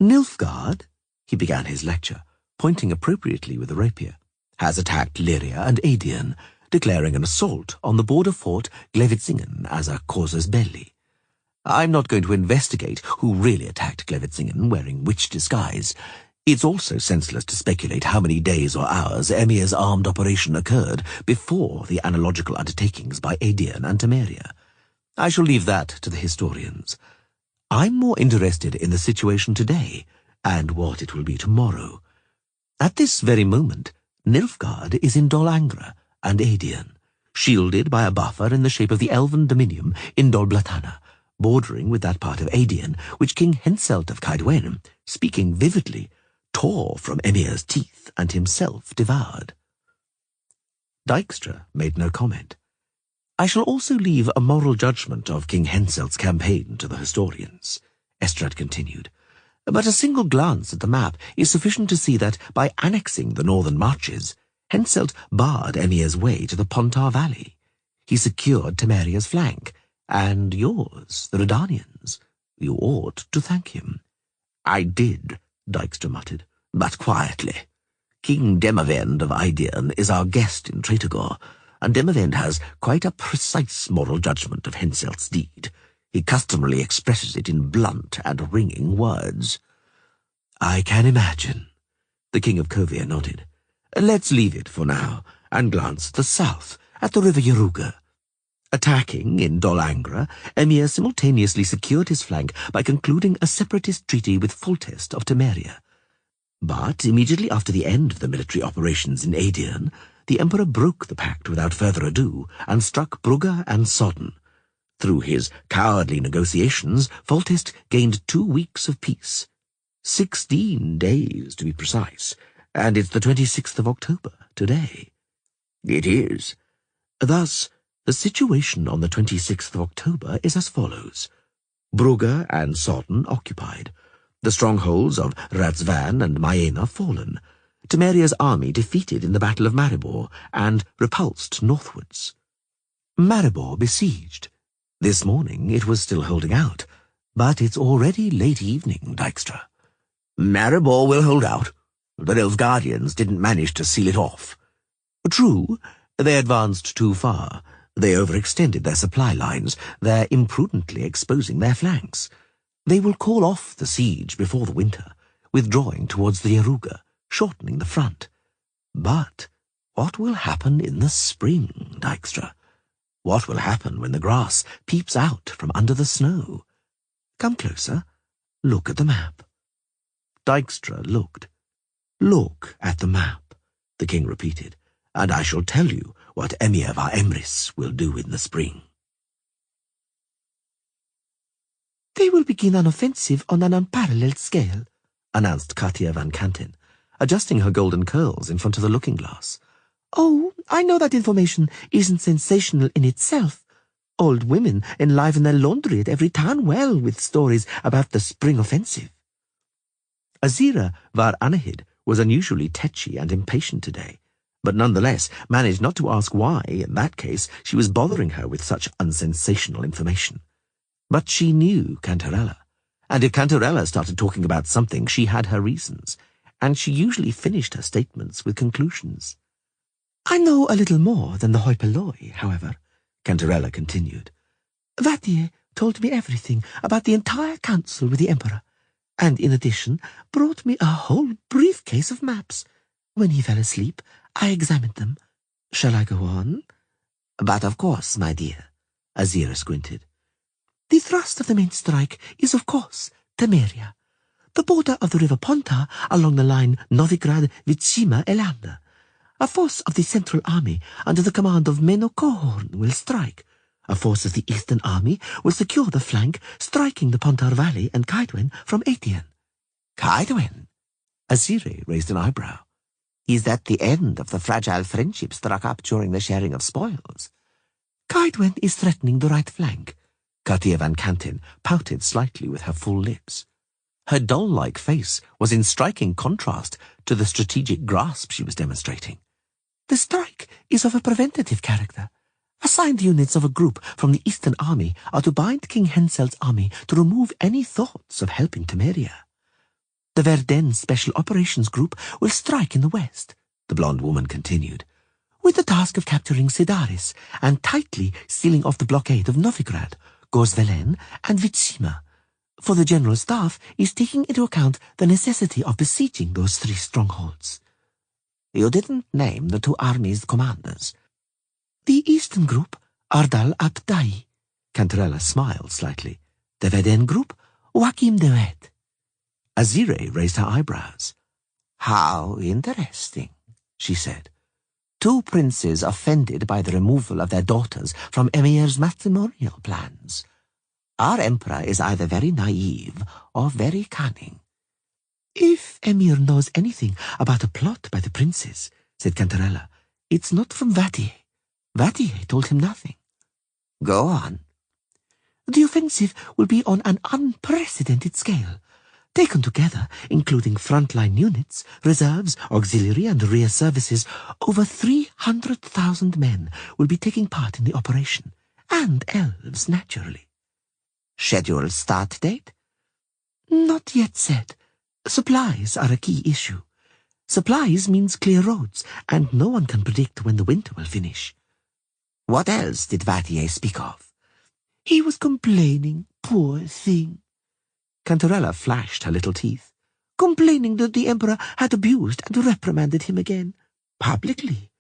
Nilfgaard, he began his lecture, pointing appropriately with the rapier, has attacked Lyria and Aedion, declaring an assault on the border fort Glevitzingen as a casus belli. I'm not going to investigate who really attacked Glevitzingen wearing which disguise. It's also senseless to speculate how many days or hours Emir's armed operation occurred before the analogical undertakings by Aedion and Temeria. I shall leave that to the historians. I'm more interested in the situation today, and what it will be tomorrow. At this very moment, Nilfgaard is in Dol Angra and Aedion, shielded by a buffer in the shape of the elven dominium in Dol Blatana, bordering with that part of Aedion which King Henselt of Caedwen, speaking vividly, tore from Emir's teeth and himself devoured. Dijkstra made no comment. I shall also leave a moral judgment of King Henselt's campaign to the historians, Estrad continued. But a single glance at the map is sufficient to see that, by annexing the northern marches, Henselt barred Emir's way to the Pontar Valley. He secured Temeria's flank, and yours, the Redanians. You ought to thank him. I did, Dijkstra muttered, but quietly. King Demavend of Aedion is our guest in Tretogor, and Demavend has quite a precise moral judgment of Henselt's deed. He customarily expresses it in blunt and ringing words. I can imagine. The King of Kovir nodded. Let's leave it for now, and glance at the south, at the river Yaruga. Attacking in Dol Angra, Emir simultaneously secured his flank by concluding a separatist treaty with Foltest of Temeria. But immediately after the end of the military operations in Aedion, the Emperor broke the pact without further ado and struck Brugge and Sodden. Through his cowardly negotiations, Foltest gained 2 weeks of peace. 16 days, to be precise, and it's the 26th of October today. It is. Thus, the situation on the 26th of October is as follows. Brugge and Sodden occupied. The strongholds of Razvan and Maena fallen. Temeria's army defeated in the Battle of Maribor and repulsed northwards. Maribor besieged. This morning it was still holding out, But it's already late evening, Dijkstra. Maribor will hold out. The Nilfgaardians didn't manage to seal it off. True, they advanced too far. They overextended their supply lines. They're imprudently exposing their flanks. They will call off the siege before the winter, withdrawing towards the Yaruga, shortening the front. But what will happen in the spring, Dijkstra? What will happen when the grass peeps out from under the snow? Come closer. Look at the map. Dijkstra looked. Look at the map, the king repeated, and I shall tell you what Emir var Emrys will do in the spring. They will begin an offensive on an unparalleled scale, announced Katia van Kanten, adjusting her golden curls in front of the looking-glass. Oh, I know that information isn't sensational in itself. Old women enliven their laundry at every town well with stories about the spring offensive. Azira var Anahid was unusually tetchy and impatient today, but nonetheless managed not to ask why, in that case, she was bothering her with such unsensational information. But she knew Cantarella, and if Cantarella started talking about something, she had her reasons, and she usually finished her statements with conclusions. I know a little more than the hoi polloi, however, Cantarella continued. Vattier told me everything about the entire council with the Emperor, and in addition brought me a whole briefcase of maps. When he fell asleep, I examined them. Shall I go on? But of course, my dear, Azira squinted. The thrust of the main strike is, of course, Temeria, the border of the river Ponta along the line Novigrad-Vitsima-Elander. A force of the Central Army under the command of Menno Cohorn will strike. A force of the Eastern Army will secure the flank, striking the Pontar Valley and Kaidwen from Aetian. Kaidwen? Azire raised an eyebrow. Is that the end of the fragile friendship struck up during the sharing of spoils? Kaidwen is threatening the right flank. Katia van Kanten pouted slightly with her full lips. Her doll-like face was in striking contrast to the strategic grasp she was demonstrating. The strike is of a preventative character. Assigned units of a group from the Eastern Army are to bind King Henselt's army to remove any thoughts of helping Temeria. The Verden Special Operations Group will strike in the west, the blonde woman continued, with the task of capturing Sidaris and tightly sealing off the blockade of Novigrad, Gorzvelen, and Vitsima, for the General Staff is taking into account the necessity of besieging those three strongholds. You didn't name the two armies' commanders. The Eastern Group, Ardal Abdai. Cantarella smiled slightly. The Verden Group, Joachim de Wet. Azire raised her eyebrows. How interesting, she said. Two princes offended by the removal of their daughters from Emir's matrimonial plans. Our emperor is either very naive or very cunning. If Emir knows anything about a plot by the princes, said Cantarella, it's not from Vattier. Vattier told him nothing. Go on. The offensive will be on an unprecedented scale. Taken together, including frontline units, reserves, auxiliary and rear services, over 300,000 men will be taking part in the operation, and elves, naturally. Scheduled start date? Not yet set. Supplies are a key issue. Supplies means clear roads, and no one can predict when the winter will finish. What else did Vattier speak of? He was complaining, poor thing. Cantarella flashed her little teeth. Complaining that the Emperor had abused and reprimanded him again, publicly.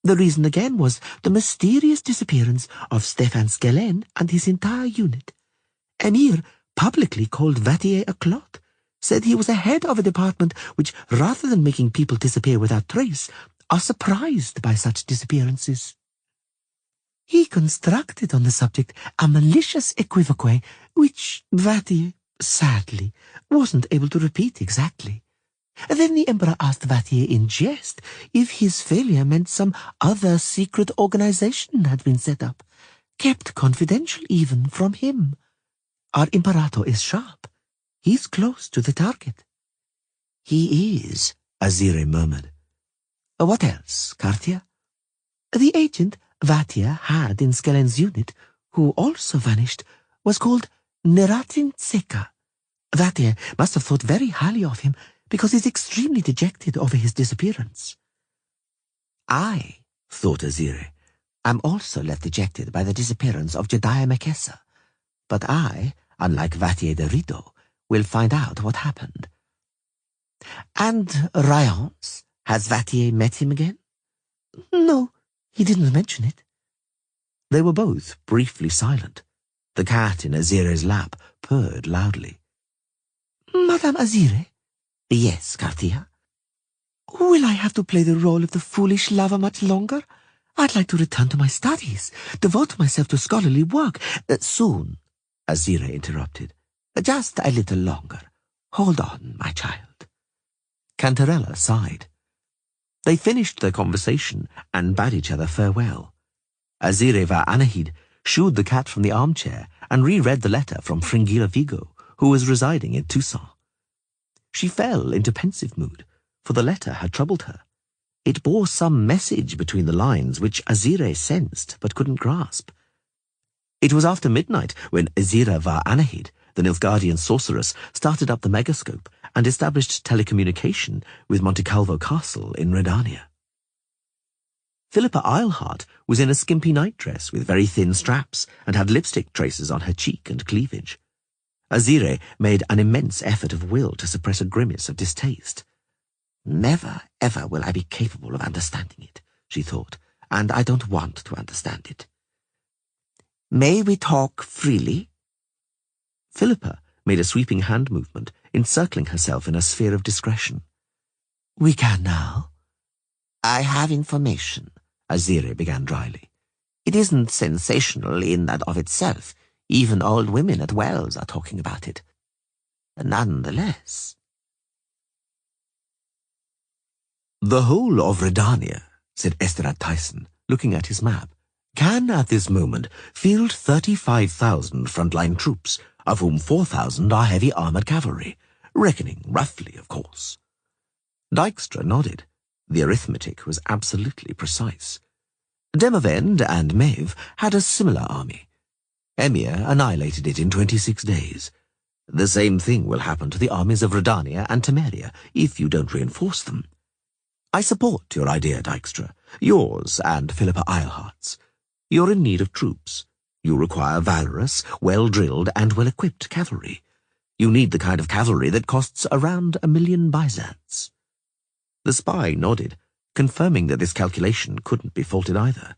The reason again was the mysterious disappearance of Stefan Skellen and his entire unit. Emir publicly called Vattier a clot, said he was a head of a department which, rather than making people disappear without trace, are surprised by such disappearances. He constructed on the subject a malicious equivoque which Vattier, sadly, wasn't able to repeat exactly. Then the Emperor asked Vattier in jest if his failure meant some other secret organization had been set up, kept confidential even from him. Our Imperator is sharp. He's close to the target. He is, Azire murmured. What else, Cartier? The agent Vattier had in Skellen's unit, who also vanished, was called Neratin Tseka. Vatir must have thought very highly of him, because he's extremely dejected over his disappearance. I, thought Azire, am also left dejected by the disappearance of Jediah Mekessa, but I, unlike Vatir de Rido, will find out what happened. And Ryance, has Vatir met him again? No, he didn't mention it. They were both briefly silent. The cat in Azire's lap purred loudly. Madame Azire? Yes, Cartia? Will I have to play the role of the foolish lover much longer? I'd like to return to my studies, devote myself to scholarly work. Soon, Azire interrupted. Just a little longer. Hold on, my child. Cantarella sighed. They finished their conversation and bade each other farewell. Azire va Anahid shooed the cat from the armchair and reread the letter from Fringilla Vigo, who was residing in Toussaint. She fell into pensive mood, for the letter had troubled her. It bore some message between the lines which Azire sensed but couldn't grasp. It was after midnight when Azira va Anahid, the Nilfgaardian sorceress, started up the megascope and established telecommunication with Montecalvo Castle in Redania. Philippa Eilhart was in a skimpy nightdress with very thin straps and had lipstick traces on her cheek and cleavage. Azire made an immense effort of will to suppress a grimace of distaste. Never, ever will I be capable of understanding it, she thought, and I don't want to understand it. May we talk freely? Philippa made a sweeping hand movement, encircling herself in a sphere of discretion. We can now. I have information, Azire began dryly. It isn't sensational in and of itself. Even old women at Wells are talking about it. Nonetheless. The whole of Redania, said Esterad Tyson, looking at his map, can at this moment field 35,000 frontline troops, of whom 4,000 are heavy armoured cavalry, reckoning roughly, of course. Dijkstra nodded. The arithmetic was absolutely precise. Demavend and Maeve had a similar army. Emir annihilated it in 26 days. The same thing will happen to the armies of Redania and Temeria if you don't reinforce them. I support your idea, Dijkstra, yours and Philippa Eilhart's. You're in need of troops. You require valorous, well-drilled and well-equipped cavalry. You need the kind of cavalry that costs around 1,000,000 byzants. The spy nodded, confirming that this calculation couldn't be faulted either.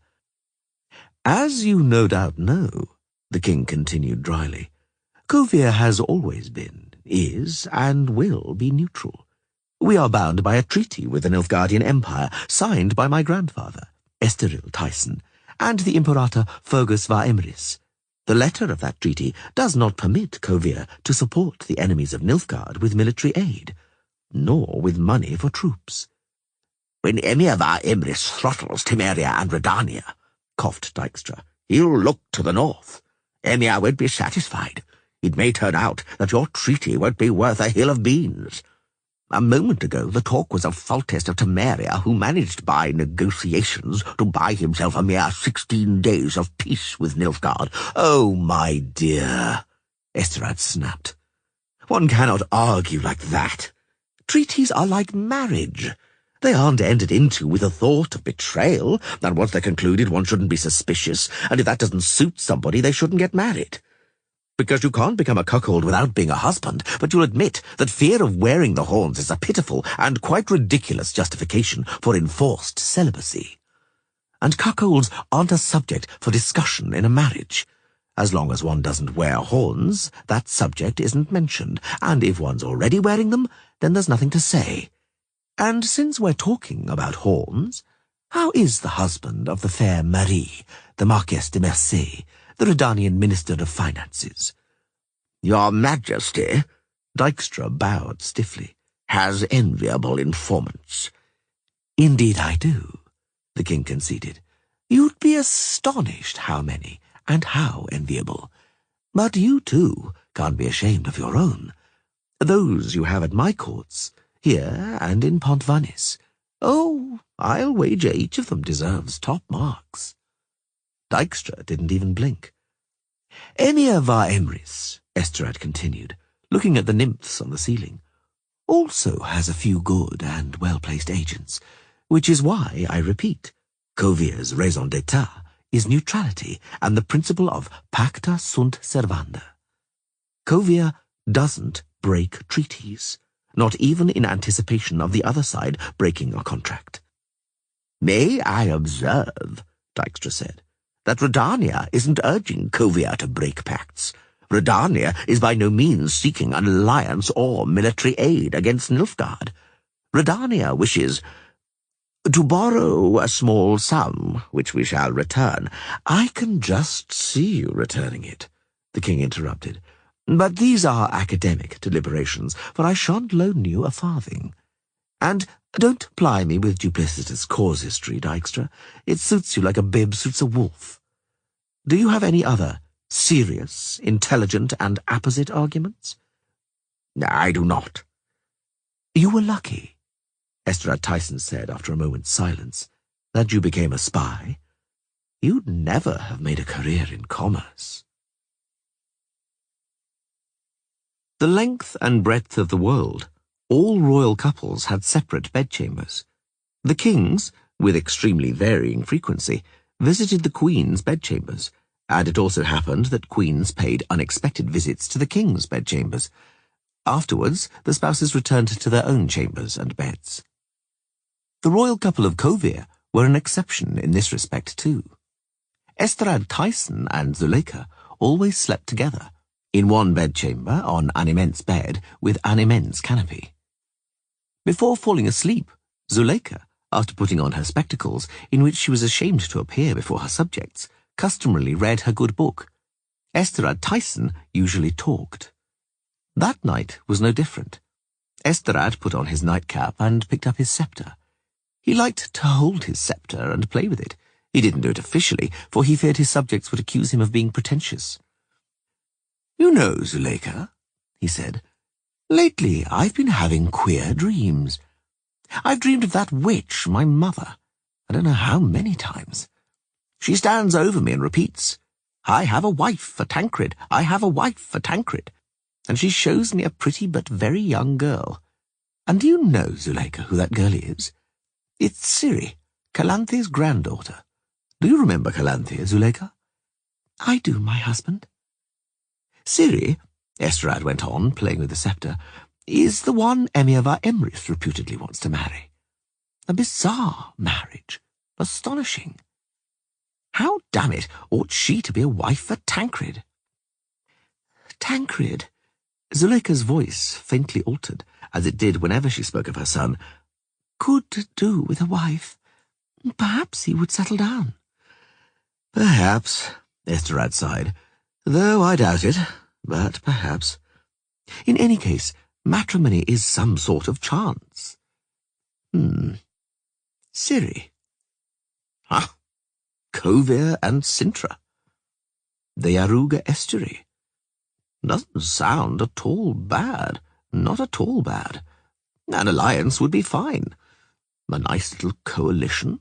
As you no doubt know, the king continued dryly, Kovir has always been, is, and will be neutral. We are bound by a treaty with the Nilfgaardian Empire, signed by my grandfather, Esteril Tyson, and the Imperator Fergus va Emrys. The letter of that treaty does not permit Kovir to support the enemies of Nilfgaard with military aid, nor with money for troops. When Emir va Emrys throttles Temeria and Redania, coughed Dijkstra, he'll look to the north. Emir won't be satisfied. It may turn out that your treaty won't be worth a hill of beans. A moment ago, the talk was of Foltest of Temeria, who managed by negotiations to buy himself a mere 16 days of peace with Nilfgaard. Oh, my dear, Esterad snapped. One cannot argue like that. Treaties are like marriage. They aren't entered into with a thought of betrayal, and once they're concluded, one shouldn't be suspicious, and if that doesn't suit somebody, they shouldn't get married. Because you can't become a cuckold without being a husband, but you'll admit that fear of wearing the horns is a pitiful and quite ridiculous justification for enforced celibacy. And cuckolds aren't a subject for discussion in a marriage. As long as one doesn't wear horns, that subject isn't mentioned, and if one's already wearing them, then there's nothing to say. And since we're talking about horns, how is the husband of the fair Marie, the Marquess de Mercey, the Redanian Minister of Finances? Your Majesty, Dijkstra bowed stiffly, has enviable informants. Indeed I do, the king conceded. You'd be astonished how many, and how enviable. But you, too, can't be ashamed of your own. Those you have at my courts, here and in Pontvanis. Oh, I'll wager each of them deserves top marks. Dijkstra didn't even blink. Emir va Emrys, Esterad continued, looking at the nymphs on the ceiling, also has a few good and well-placed agents, which is why, I repeat, Kovier's raison d'etat is neutrality and the principle of pacta sunt servanda. Kovier doesn't break treaties, not even in anticipation of the other side breaking a contract. May I observe, Dykstra said, that Redania isn't urging Kovier to break pacts. Redania is by no means seeking an alliance or military aid against Nilfgaard. Redania wishes to borrow a small sum, which we shall return. I can just see you returning it, the king interrupted. But these are academic deliberations, for I shan't loan you a farthing. And don't ply me with duplicitous casuistry, Dykstra. It suits you like a bib suits a wolf. Do you have any other serious, intelligent, and apposite arguments? I do not. You were lucky, Esterad Tyson said after a moment's silence, that you became a spy. You'd never have made a career in commerce. The length and breadth of the world, all royal couples had separate bedchambers. The kings, with extremely varying frequency, visited the queen's bedchambers, and it also happened that queens paid unexpected visits to the king's bedchambers. Afterwards, the spouses returned to their own chambers and beds. The royal couple of Kovier were an exception in this respect too. Esterad Tyson and Zuleika always slept together, in one bedchamber on an immense bed with an immense canopy. Before falling asleep, Zuleika, after putting on her spectacles, in which she was ashamed to appear before her subjects, customarily read her good book. Esterad Tyson usually talked. That night was no different. Esterad put on his nightcap and picked up his sceptre. He liked to hold his sceptre and play with it. He didn't do it officially, for he feared his subjects would accuse him of being pretentious. "You know, Zuleika," he said, "lately I've been having queer dreams. I've dreamed of that witch, my mother, I don't know how many times. She stands over me and repeats, 'I have a wife for Tancred, I have a wife for Tancred,' and she shows me a pretty but very young girl. And do you know, Zuleika, who that girl is? It's Ciri, Calanthe's granddaughter. Do you remember Calanthe, Zuleika?" "I do, my husband." "Ciri," Esterad went on, playing with the sceptre, "is the one Emir var Emrys reputedly wants to marry. A bizarre marriage. Astonishing. How, damn it, ought she to be a wife for Tancred?" "Tancred," Zuleika's voice faintly altered, as it did whenever she spoke of her son, "could do with a wife. Perhaps he would settle down." "Perhaps," Esterad sighed, "though I doubt it, but perhaps. In any case, matrimony is some sort of chance. Ciri. Ah, Kovier and Sintra. The Yaruga Estuary. Doesn't sound at all bad, not at all bad. An alliance would be fine. A nice little coalition.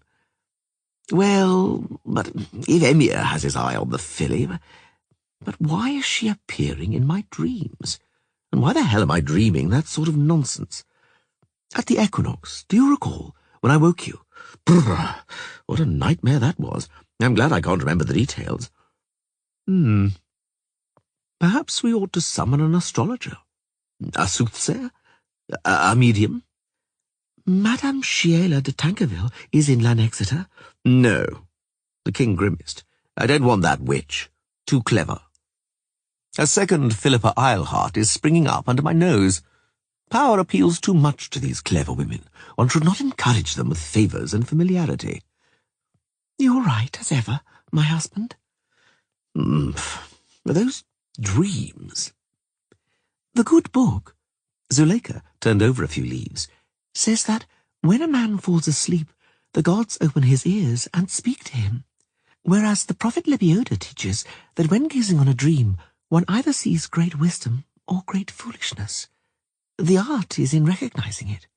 Well, but if Emir has his eye on the filly, but why is she appearing in my dreams? And why the hell am I dreaming that sort of nonsense? At the equinox, do you recall, when I woke you? Brrr, what a nightmare that was. I'm glad I can't remember the details. Perhaps we ought to summon an astrologer. A soothsayer? A medium? Madame Shiela de Tankerville is in Lanexeter? No. The king grimaced. I don't want that witch. Too clever. A second Philippa Eilhart is springing up under my nose. Power appeals too much to these clever women. One should not encourage them with favours and familiarity. You're right, as ever, my husband. Those dreams. The good book, Zuleika turned over a few leaves, says that when a man falls asleep, the gods open his ears and speak to him, whereas the prophet Lebioda teaches that when gazing on a dream, one either sees great wisdom or great foolishness. The art is in recognizing it.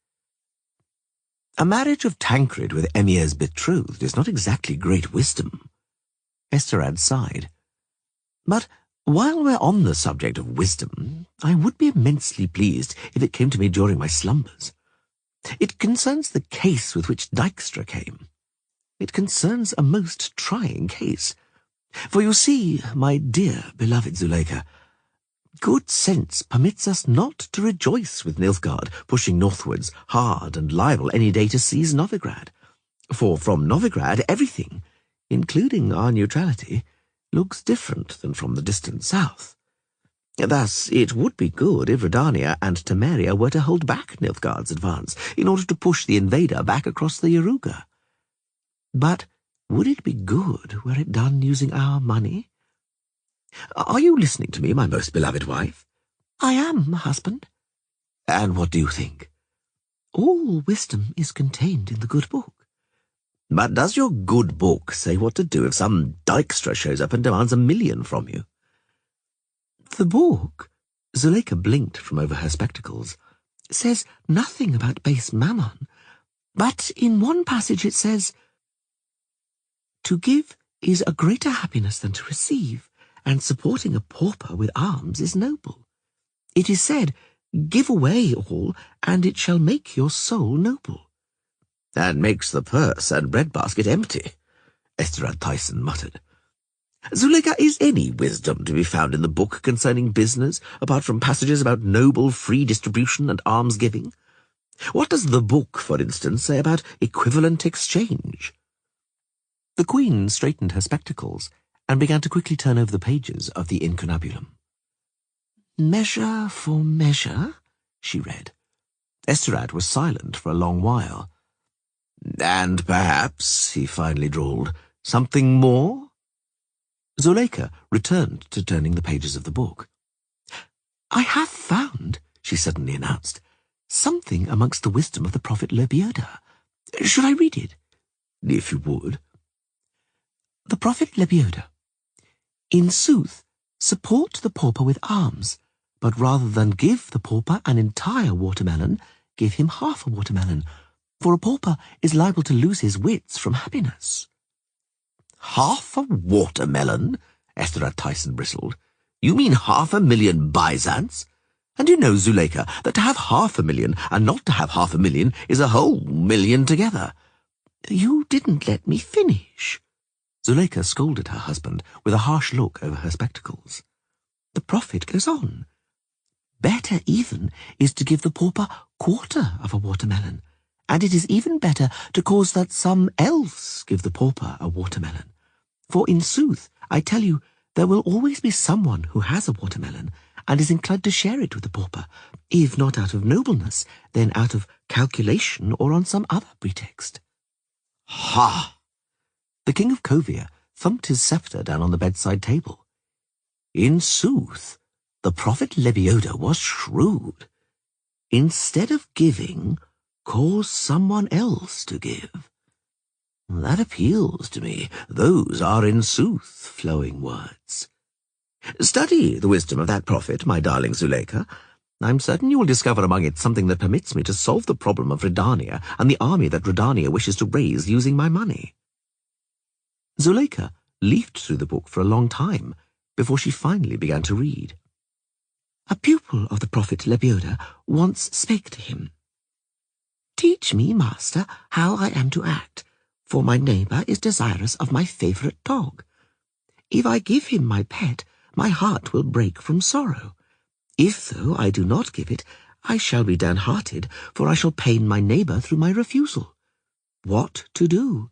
A marriage of Tancred with Emir's betrothed is not exactly great wisdom. Esterad sighed. But While we're on the subject of wisdom, I would be immensely pleased if it came to me during my slumbers. It concerns the case with which Dijkstra came. It concerns a most trying case. For you see, my dear beloved Zuleika, good sense permits us not to rejoice with Nilfgaard pushing northwards hard and liable any day to seize Novigrad. For from Novigrad everything, including our neutrality, looks different than from the distant south. Thus, it would be good if Redania and Temeria were to hold back Nilfgaard's advance in order to push the invader back across the Yaruga. But would it be good were it done using our money? Are you listening to me, my most beloved wife? I am, husband. And what do you think? All wisdom is contained in the good book. But does your good book say what to do if some Dijkstra shows up and demands 1 million from you? The book, Zuleika blinked from over her spectacles, says nothing about base mammon, but in one passage it says, "To give is a greater happiness than to receive, and supporting a pauper with alms is noble. It is said, give away all, and it shall make your soul noble." "And makes the purse and breadbasket empty," Esterad Tyson muttered. "Zuleika, is any wisdom to be found in the book concerning business, apart from passages about noble free distribution and alms-giving? What does the book, for instance, say about equivalent exchange?" The Queen straightened her spectacles and began to quickly turn over the pages of the incunabulum. "Measure for measure," she read. Esterad was silent for a long while. "And perhaps," he finally drawled, "something more?" Zuleika returned to turning the pages of the book. "I have found," she suddenly announced, "something amongst the wisdom of the prophet Lebioda. Should I read it?" "If you would." The prophet Lebioda. "In sooth, support the pauper with alms, but rather than give the pauper an entire watermelon, give him half a watermelon, for a pauper is liable to lose his wits from happiness." "Half a watermelon?" Esterad Tyson bristled. "You mean 500,000 byzants? And you know, Zuleika, that to have 500,000 and not to have 500,000 is a whole million together." "You didn't let me finish." Zuleika scolded her husband with a harsh look over her spectacles. The prophet goes on. "Better even is to give the pauper quarter of a watermelon, and it is even better to cause that some elves give the pauper a watermelon. For in sooth, I tell you, there will always be someone who has a watermelon, and is inclined to share it with the pauper, if not out of nobleness, then out of calculation or on some other pretext." "Ha!" The King of Kovia thumped his sceptre down on the bedside table. In sooth, the prophet Lebioda was shrewd. Instead of giving, cause someone else to give. That appeals to me. Those are in sooth flowing words. Study the wisdom of that prophet, my darling Zuleika. I'm certain you will discover among it something that permits me to solve the problem of Redania and the army that Redania wishes to raise using my money. Zuleika leafed through the book for a long time before she finally began to read. "A pupil of the prophet Lebioda once spake to him, 'Teach me, master, how I am to act, for my neighbour is desirous of my favourite dog. If I give him my pet, my heart will break from sorrow. If, though, I do not give it, I shall be downhearted, for I shall pain my neighbour through my refusal. What to do?'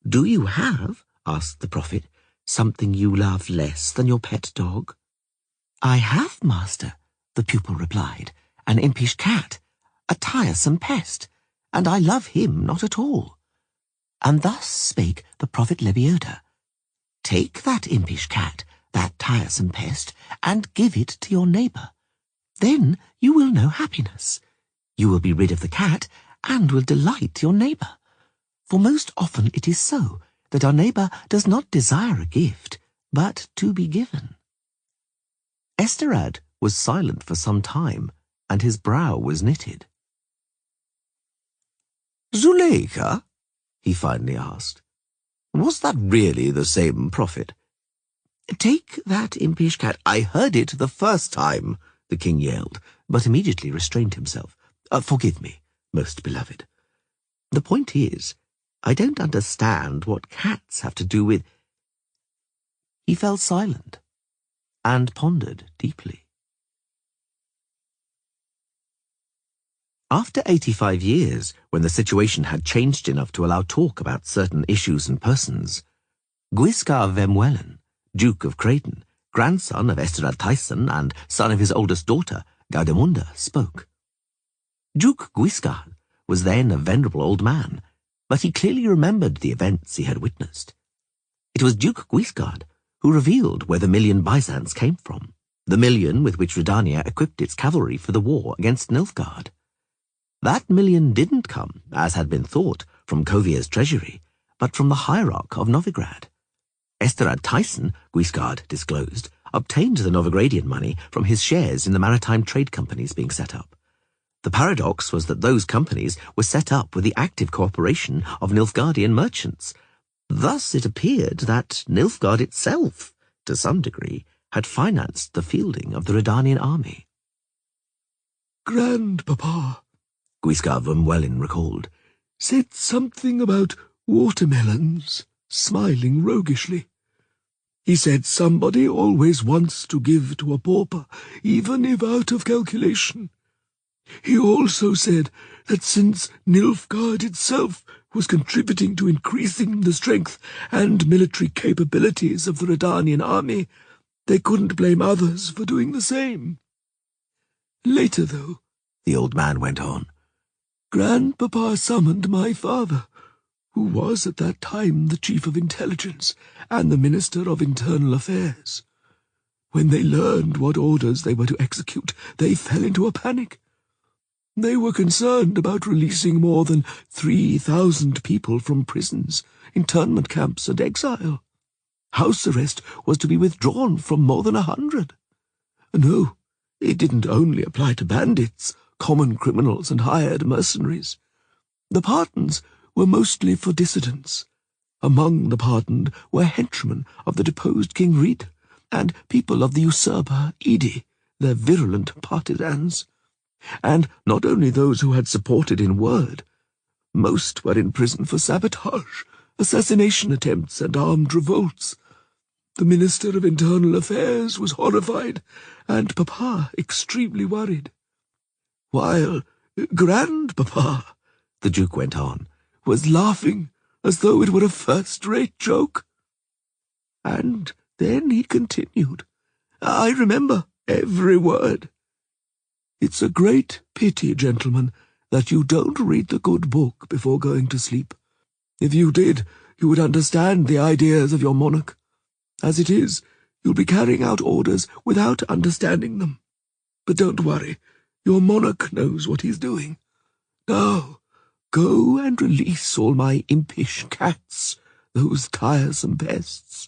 'Do you have,' asked the prophet, 'something you love less than your pet dog?' 'I have, master,' the pupil replied, 'an impish cat, a tiresome pest, and I love him not at all.' And thus spake the prophet Lebioda, 'Take that impish cat, that tiresome pest, and give it to your neighbour. Then you will know happiness. You will be rid of the cat, and will delight your neighbour. For most often it is so, that our neighbour does not desire a gift, but to be given.'" Esterad was silent for some time, and his brow was knitted. "Zuleika," he finally asked, "was that really the same prophet?" Take that impish cat. I heard it the first time, the king yelled, but immediately restrained himself. Forgive me, most beloved. The point is, I don't understand what cats have to do with... He fell silent and pondered deeply. After 85 years, when the situation had changed enough to allow talk about certain issues and persons, Guiscard Vemwellen, Duke of Creighton, grandson of Esterad Tyson and son of his oldest daughter, Gaudemunda, spoke. Duke Guiscard was then a venerable old man, but he clearly remembered the events he had witnessed. It was Duke Guiscard who revealed where the million byzants came from, the million with which Redania equipped its cavalry for the war against Nilfgaard. That million didn't come, as had been thought, from Kovier's treasury, but from the hierarch of Novigrad. Esterad Tyson, Guiscard disclosed, obtained the Novigradian money from his shares in the maritime trade companies being set up. The paradox was that those companies were set up with the active cooperation of Nilfgaardian merchants. Thus it appeared that Nilfgaard itself, to some degree, had financed the fielding of the Redanian army. Grandpapa, Guiscard Vemwellen recalled, said something about watermelons, smiling roguishly. He said somebody always wants to give to a pauper, even if out of calculation. He also said that since Nilfgaard itself was contributing to increasing the strength and military capabilities of the Redanian army, they couldn't blame others for doing the same. Later, though, the old man went on, Grandpapa summoned my father, who was at that time the Chief of Intelligence and the Minister of Internal Affairs. When they learned what orders they were to execute, they fell into a panic. They were concerned about releasing more than 3,000 people from prisons, internment camps, and exile. House arrest was to be withdrawn from more than 100. No, it didn't only apply to bandits, common criminals, and hired mercenaries. The pardons were mostly for dissidents. Among the pardoned were henchmen of the deposed King Rid, and people of the usurper Idi, their virulent partisans. And not only those who had supported in word. Most were in prison for sabotage, assassination attempts, and armed revolts. The Minister of Internal Affairs was horrified, and Papa extremely worried. While Grandpapa, the Duke went on, was laughing as though it were a first-rate joke. And then he continued, I remember every word. It's a great pity, gentlemen, that you don't read the good book before going to sleep. If you did, you would understand the ideas of your monarch. As it is, you'll be carrying out orders without understanding them. But don't worry, your monarch knows what he's doing. Now, go and release all my impish cats, those tiresome pests.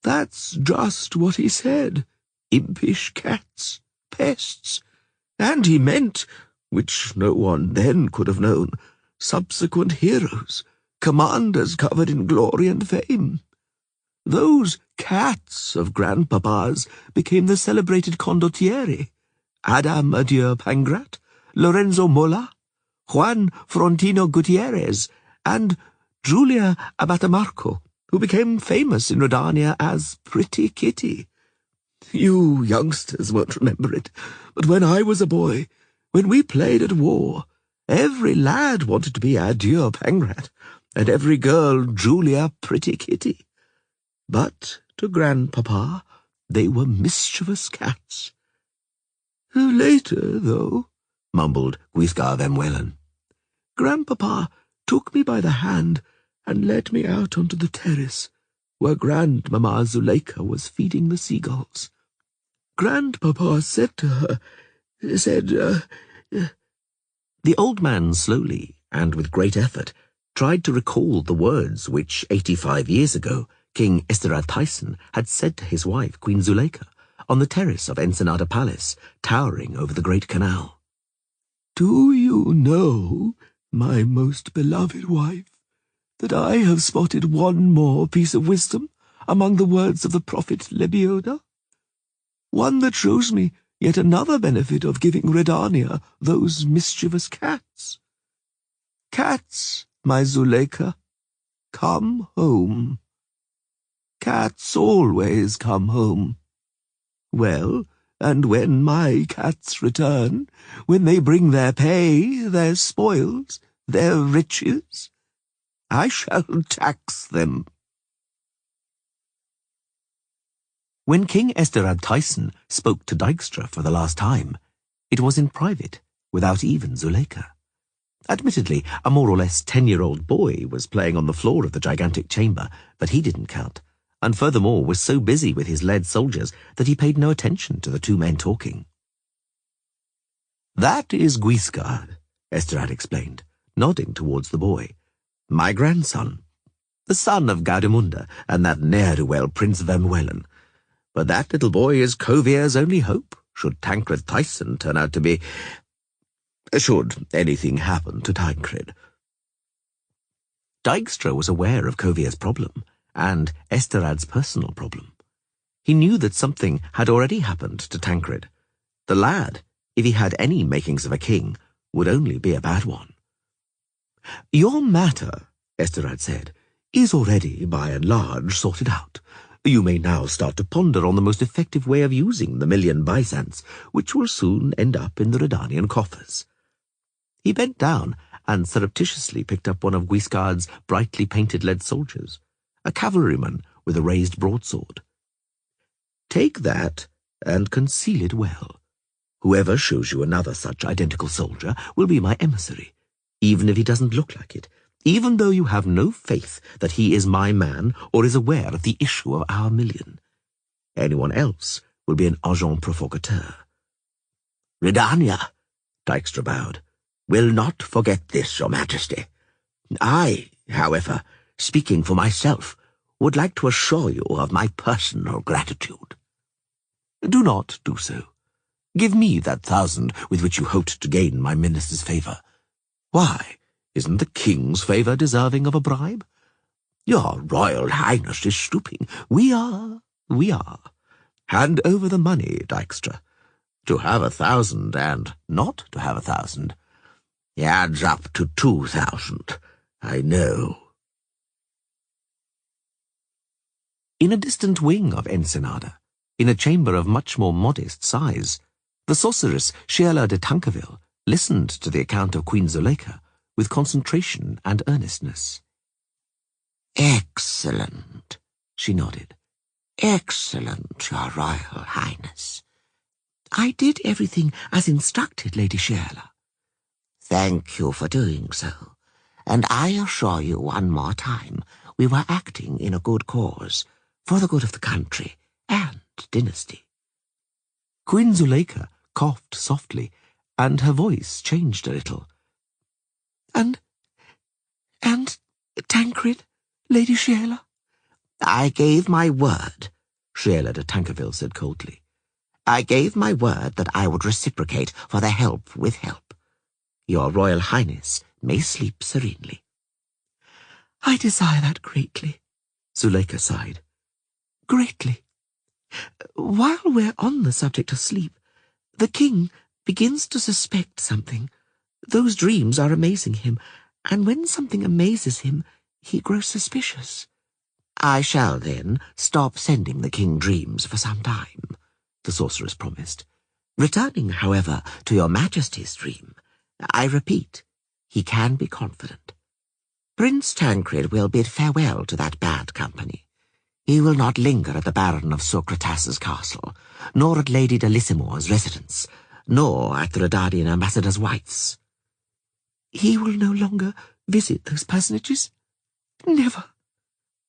That's just what he said, impish cats, pests. And he meant, which no one then could have known, subsequent heroes, commanders covered in glory and fame. Those cats of Grandpapa's became the celebrated condottieri, Adam Adieu Pangrat, Lorenzo Mola, Juan Frontino Gutierrez, and Julia Abatamarco, who became famous in Redania as Pretty Kitty. You youngsters won't remember it, but when I was a boy, when we played at war, every lad wanted to be Adieu Pangrat, and every girl Julia Pretty Kitty. But to Grandpapa, they were mischievous cats. Later, though, mumbled Guiscard Vemwellen, Grandpapa took me by the hand and led me out onto the terrace, where Grandmamma Zuleika was feeding the seagulls. Grandpapa said to her, The old man slowly, and with great effort, tried to recall the words which 85 years ago King Esterad Tyson had said to his wife, Queen Zuleika, on the terrace of Ensenada Palace, towering over the great canal. Do you know, my most beloved wife, that I have spotted one more piece of wisdom among the words of the prophet Lebioda. One that shows me yet another benefit of giving Redania those mischievous cats. Cats, my Zuleika, come home. Cats always come home. Well, and when my cats return, when they bring their pay, their spoils, their riches, I shall tax them. When King Esterad Tyson spoke to Dijkstra for the last time, it was in private, without even Zuleika. Admittedly, a more or less 10-year-old boy was playing on the floor of the gigantic chamber, but he didn't count, and furthermore was so busy with his lead soldiers that he paid no attention to the two men talking. "That is Guiscard," Esterad explained, nodding towards the boy. "My grandson, the son of Gaudemunda and that ne'er-do-well Prince Vermeulen. But that little boy is Kovier's only hope, should Tancred Tyson turn out to be... should anything happen to Tancred." Dijkstra was aware of Kovier's problem, and Esterad's personal problem. He knew that something had already happened to Tancred. The lad, if he had any makings of a king, would only be a bad one. "Your matter," Esterad said, "is already, by and large, sorted out. You may now start to ponder on the most effective way of using the 1,000,000 byzants, which will soon end up in the Redanian coffers." He bent down and surreptitiously picked up one of Guiscard's brightly painted lead soldiers, a cavalryman with a raised broadsword. "Take that and conceal it well. Whoever shows you another such identical soldier will be my emissary, even if he doesn't look like it, even though you have no faith that he is my man or is aware of the issue of our 1,000,000. Anyone else will be an agent provocateur." "Redania," Dijkstra bowed, "will not forget this, Your Majesty. I, however, speaking for myself, would like to assure you of my personal gratitude." "Do not do so. Give me that 1,000 with which you hoped to gain my minister's favour. Why, isn't the king's favour deserving of a bribe?" "Your Royal Highness is stooping." We are. Hand over the money, Dijkstra. To have 1,000 and not to have 1,000 adds up to 2,000, I know. In a distant wing of Ensenada, in a chamber of much more modest size, the sorceress Sheala de Tankerville listened to the account of Queen Zuleika with concentration and earnestness. "Excellent," she nodded. "Excellent, Your Royal Highness. I did everything as instructed, Lady Sheala." "Thank you for doing so, and I assure you one more time we were acting in a good cause, for the good of the country and dynasty." Queen Zuleika coughed softly, and her voice changed a little. And Tancred, Lady Sheala?" "I gave my word," Sheala de Tankerville said coldly. "I gave my word that I would reciprocate for the help with help. Your Royal Highness may sleep serenely." "I desire that greatly," Zuleika sighed. "Greatly. While we're on the subject of sleep, the king begins to suspect something. Those dreams are amazing him, and when something amazes him, he grows suspicious." "I shall, then, stop sending the king dreams for some time," the sorceress promised. "Returning, however, to Your Majesty's dream, I repeat, he can be confident. Prince Tancred will bid farewell to that bad company. He will not linger at the Baron of Socratas's castle, nor at Lady Delissimore's residence, nor at the Redanian ambassador's wife's." "He will no longer visit those personages?" "Never."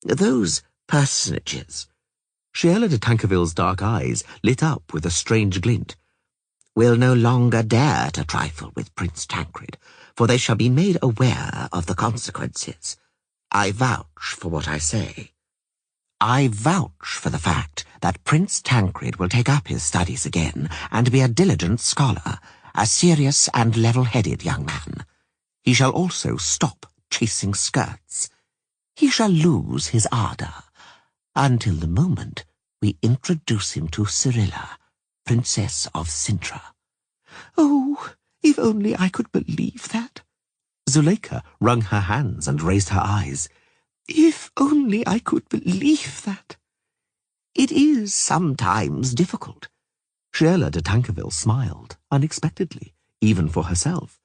"Those personages," Sheala de Tankerville's dark eyes lit up with a strange glint, "will no longer dare to trifle with Prince Tancred, for they shall be made aware of the consequences. I vouch for what I say. I vouch for the fact that Prince Tancred will take up his studies again and be a diligent scholar, a serious and level-headed young man. He shall also stop chasing skirts. He shall lose his ardour. until the moment we introduce him to Cirilla, Princess of Sintra. Oh, if only I could believe that. Zuleika wrung her hands and raised her eyes. If only I could believe that. It is sometimes difficult. Sheila de Tankerville smiled, unexpectedly, even for herself.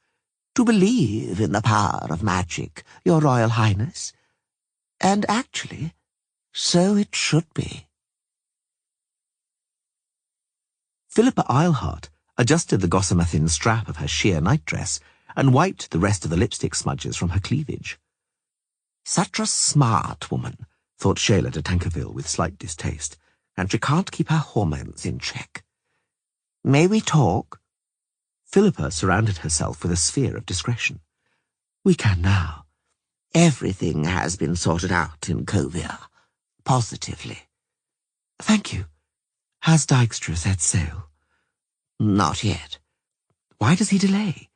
To believe in the power of magic, Your Royal Highness. And actually, so it should be. Philippa Eilhart adjusted the gossamer thin strap of her sheer nightdress and wiped the rest of the lipstick smudges from her cleavage. Such a smart woman, thought Sheila de Tankerville with slight distaste, and she can't keep her hormones in check. May we talk? Philippa surrounded herself with a sphere of discretion. We can now. Everything has been sorted out in Kovir, positively. Thank you. Has Dijkstra set sail? Not yet. Why does he delay?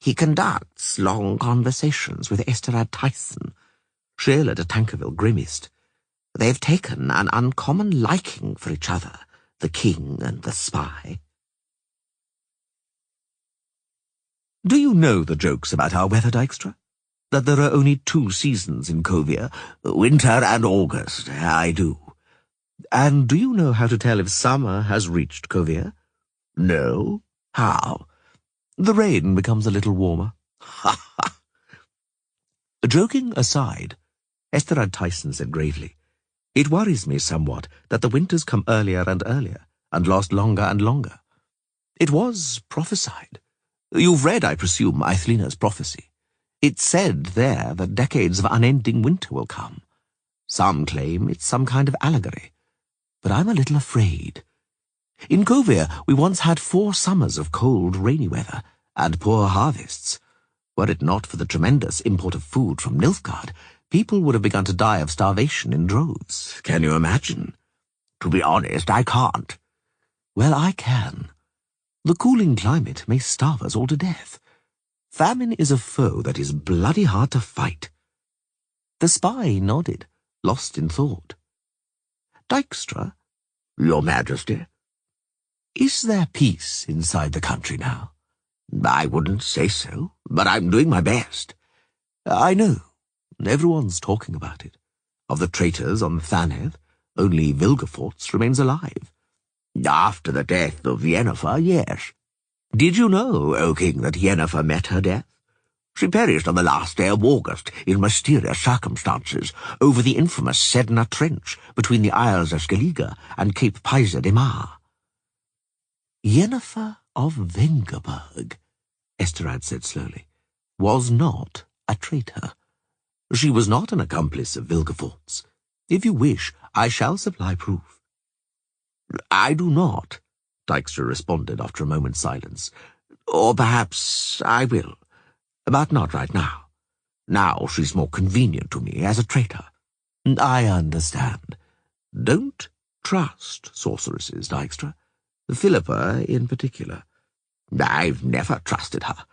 He conducts long conversations with Esterad Tyson. Sheila de Tankerville grimaced. They've taken an uncommon liking for each other, the king and the spy. Do you know the jokes about our weather, Dijkstra? That there are only 2 seasons in Kovir, winter and August, I do. And do you know how to tell if summer has reached Kovir? No. How? The rain becomes a little warmer. Ha ha! Joking aside, Esterad Tyson said gravely, it worries me somewhat that the winters come earlier and earlier, and last longer and longer. It was prophesied. You've read, I presume, Eithlina's prophecy. It said there that decades of unending winter will come. Some claim it's some kind of allegory, but I'm a little afraid. In Kovir, we once had 4 summers of cold, rainy weather, and poor harvests. Were it not for the tremendous import of food from Nilfgaard, people would have begun to die of starvation in droves. Can you imagine? To be honest, I can't. Well, I can. The cooling climate may starve us all to death. Famine is a foe that is bloody hard to fight. The spy nodded, lost in thought. Dijkstra? Your Majesty? Is there peace inside the country now? I wouldn't say so, but I'm doing my best. I know. Everyone's talking about it. Of the traitors on Thaneth, only Vilgefortz remains alive. After the death of Yennefer, yes. Did you know, O King, that Yennefer met her death? She perished on the last day of August in mysterious circumstances over the infamous Sedna Trench between the Isles of Skellige and Cape Pisa de Mar. Yennefer of Vengerberg, Esterad said slowly, was not a traitor. She was not an accomplice of Vilgefortz. If you wish, I shall supply proof. I do not, Dijkstra responded after a moment's silence. Or perhaps I will, but not right now. Now she's more convenient to me as a traitor. I understand. Don't trust sorceresses, Dijkstra. Philippa in particular. I've never trusted her,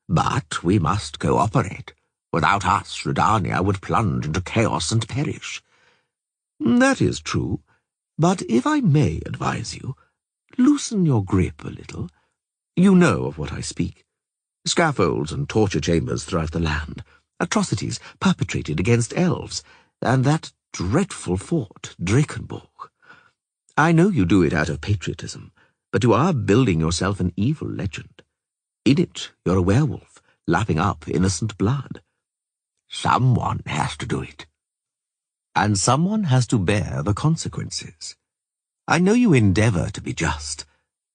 but we must cooperate. Without us, Redania would plunge into chaos and perish. That is true, but if I may advise you, loosen your grip a little. You know of what I speak. Scaffolds and torture chambers throughout the land, atrocities perpetrated against elves, and that dreadful fort, Drakenborg. I know you do it out of patriotism, but you are building yourself an evil legend. In it, you're a werewolf, lapping up innocent blood. Someone has to do it. And someone has to bear the consequences. I know you endeavor to be just,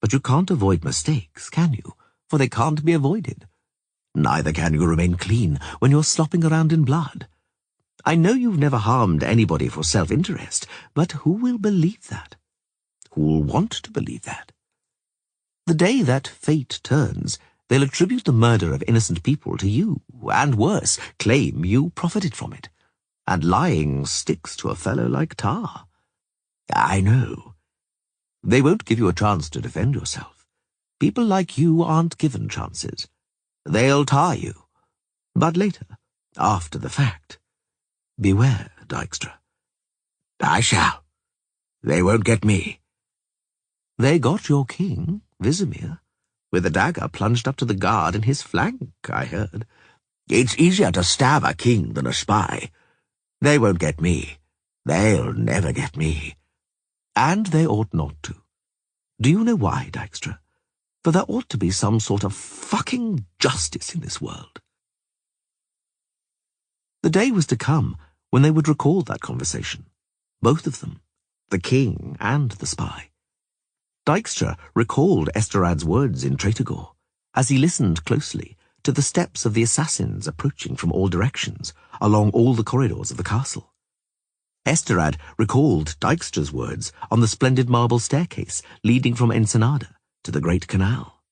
but you can't avoid mistakes, can you? For they can't be avoided. Neither can you remain clean when you're slopping around in blood. I know you've never harmed anybody for self-interest, but who will believe that? Who will want to believe that? The day that fate turns, they'll attribute the murder of innocent people to you, and worse, claim you profited from it. And lying sticks to a fellow like tar. I know. They won't give you a chance to defend yourself. People like you aren't given chances. They'll tar you. But later, after the fact. Beware, Dijkstra. I shall. They won't get me. They got your king, Visimir, with a dagger plunged up to the guard in his flank, I heard. It's easier to stab a king than a spy. They won't get me. They'll never get me. And they ought not to. Do you know why, Dijkstra? For there ought to be some sort of fucking justice in this world. The day was to come when they would recall that conversation. Both of them, the king and the spy. Dijkstra recalled Esterrad's words in Tretogor as he listened closely to the steps of the assassins approaching from all directions along all the corridors of the castle. Esterrad recalled Dijkstra's words on the splendid marble staircase leading from Ensenada to the Great Canal.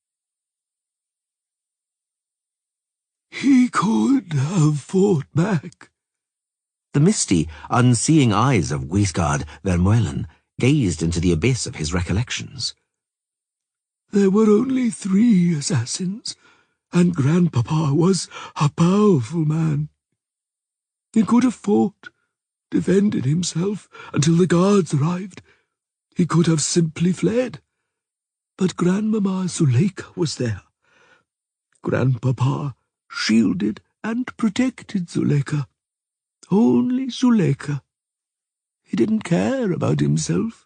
He could have fought back. The misty, unseeing eyes of Guiscard Vermeulen gazed into the abyss of his recollections. There were only 3 assassins, and Grandpapa was a powerful man. He could have fought, defended himself until the guards arrived. He could have simply fled. But Grandmama Zuleika was there. Grandpapa shielded and protected Zuleika. Only Zuleika. He didn't care about himself.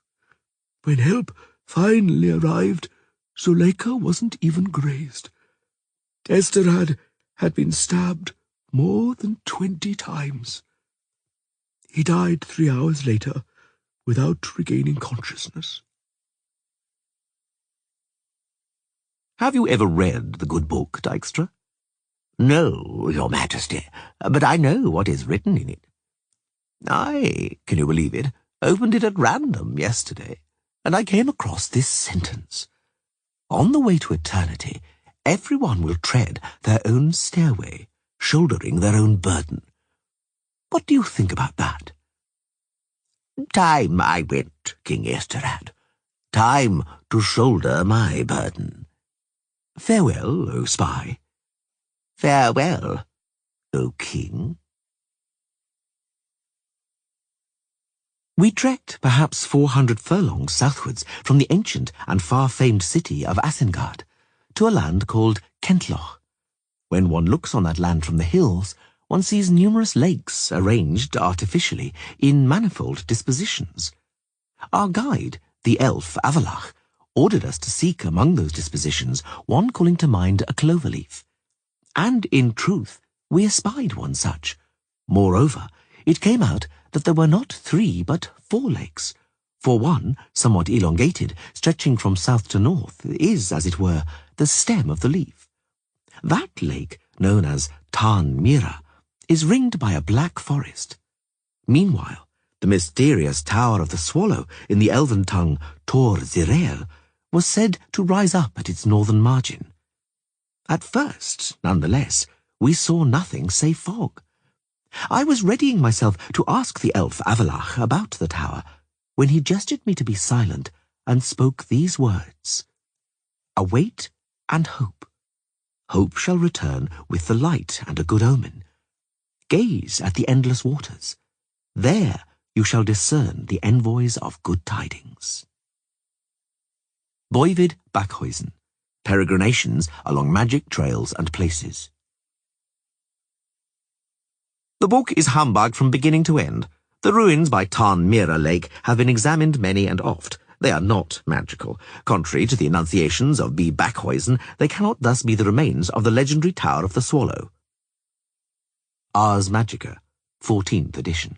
When help finally arrived, Zuleika wasn't even grazed. Esterrad had been stabbed more than 20 times. He died 3 hours later without regaining consciousness. Have you ever read the good book, Dijkstra? No, Your Majesty, but I know what is written in it. I, can you believe it, opened it at random yesterday, and I came across this sentence. On the way to eternity, everyone will tread their own stairway, shouldering their own burden. What do you think about that? Time I went, King Esterrad. Time to shoulder my burden. Farewell, O spy. Farewell, O king. We trekked perhaps 400 furlongs southwards from the ancient and far-famed city of Isengard to a land called Kentloch. When one looks on that land from the hills, one sees numerous lakes arranged artificially in manifold dispositions. Our guide, the elf Avalach, ordered us to seek among those dispositions one calling to mind a clover-leaf. And in truth, we espied one such. Moreover, it came out that there were not 3 but 4 lakes, for one, somewhat elongated, stretching from south to north, is, as it were, the stem of the leaf. That lake, known as Tarn Mira, is ringed by a black forest. Meanwhile, the mysterious Tower of the Swallow, in the elven tongue Tor Zirael, was said to rise up at its northern margin. At first, nonetheless, we saw nothing save fog. I was readying myself to ask the elf Avalach about the tower, when he gestured me to be silent and spoke these words. Await and hope. Hope shall return with the light and a good omen. Gaze at the endless waters. There you shall discern the envoys of good tidings. Boivid Backhuizen. Peregrinations along magic trails and places. The book is humbug from beginning to end. The ruins by Tarn Mira Lake have been examined many and oft. They are not magical. Contrary to the enunciations of B. Backhuizen, they cannot thus be the remains of the legendary Tower of the Swallow. Ars Magica, 14th edition.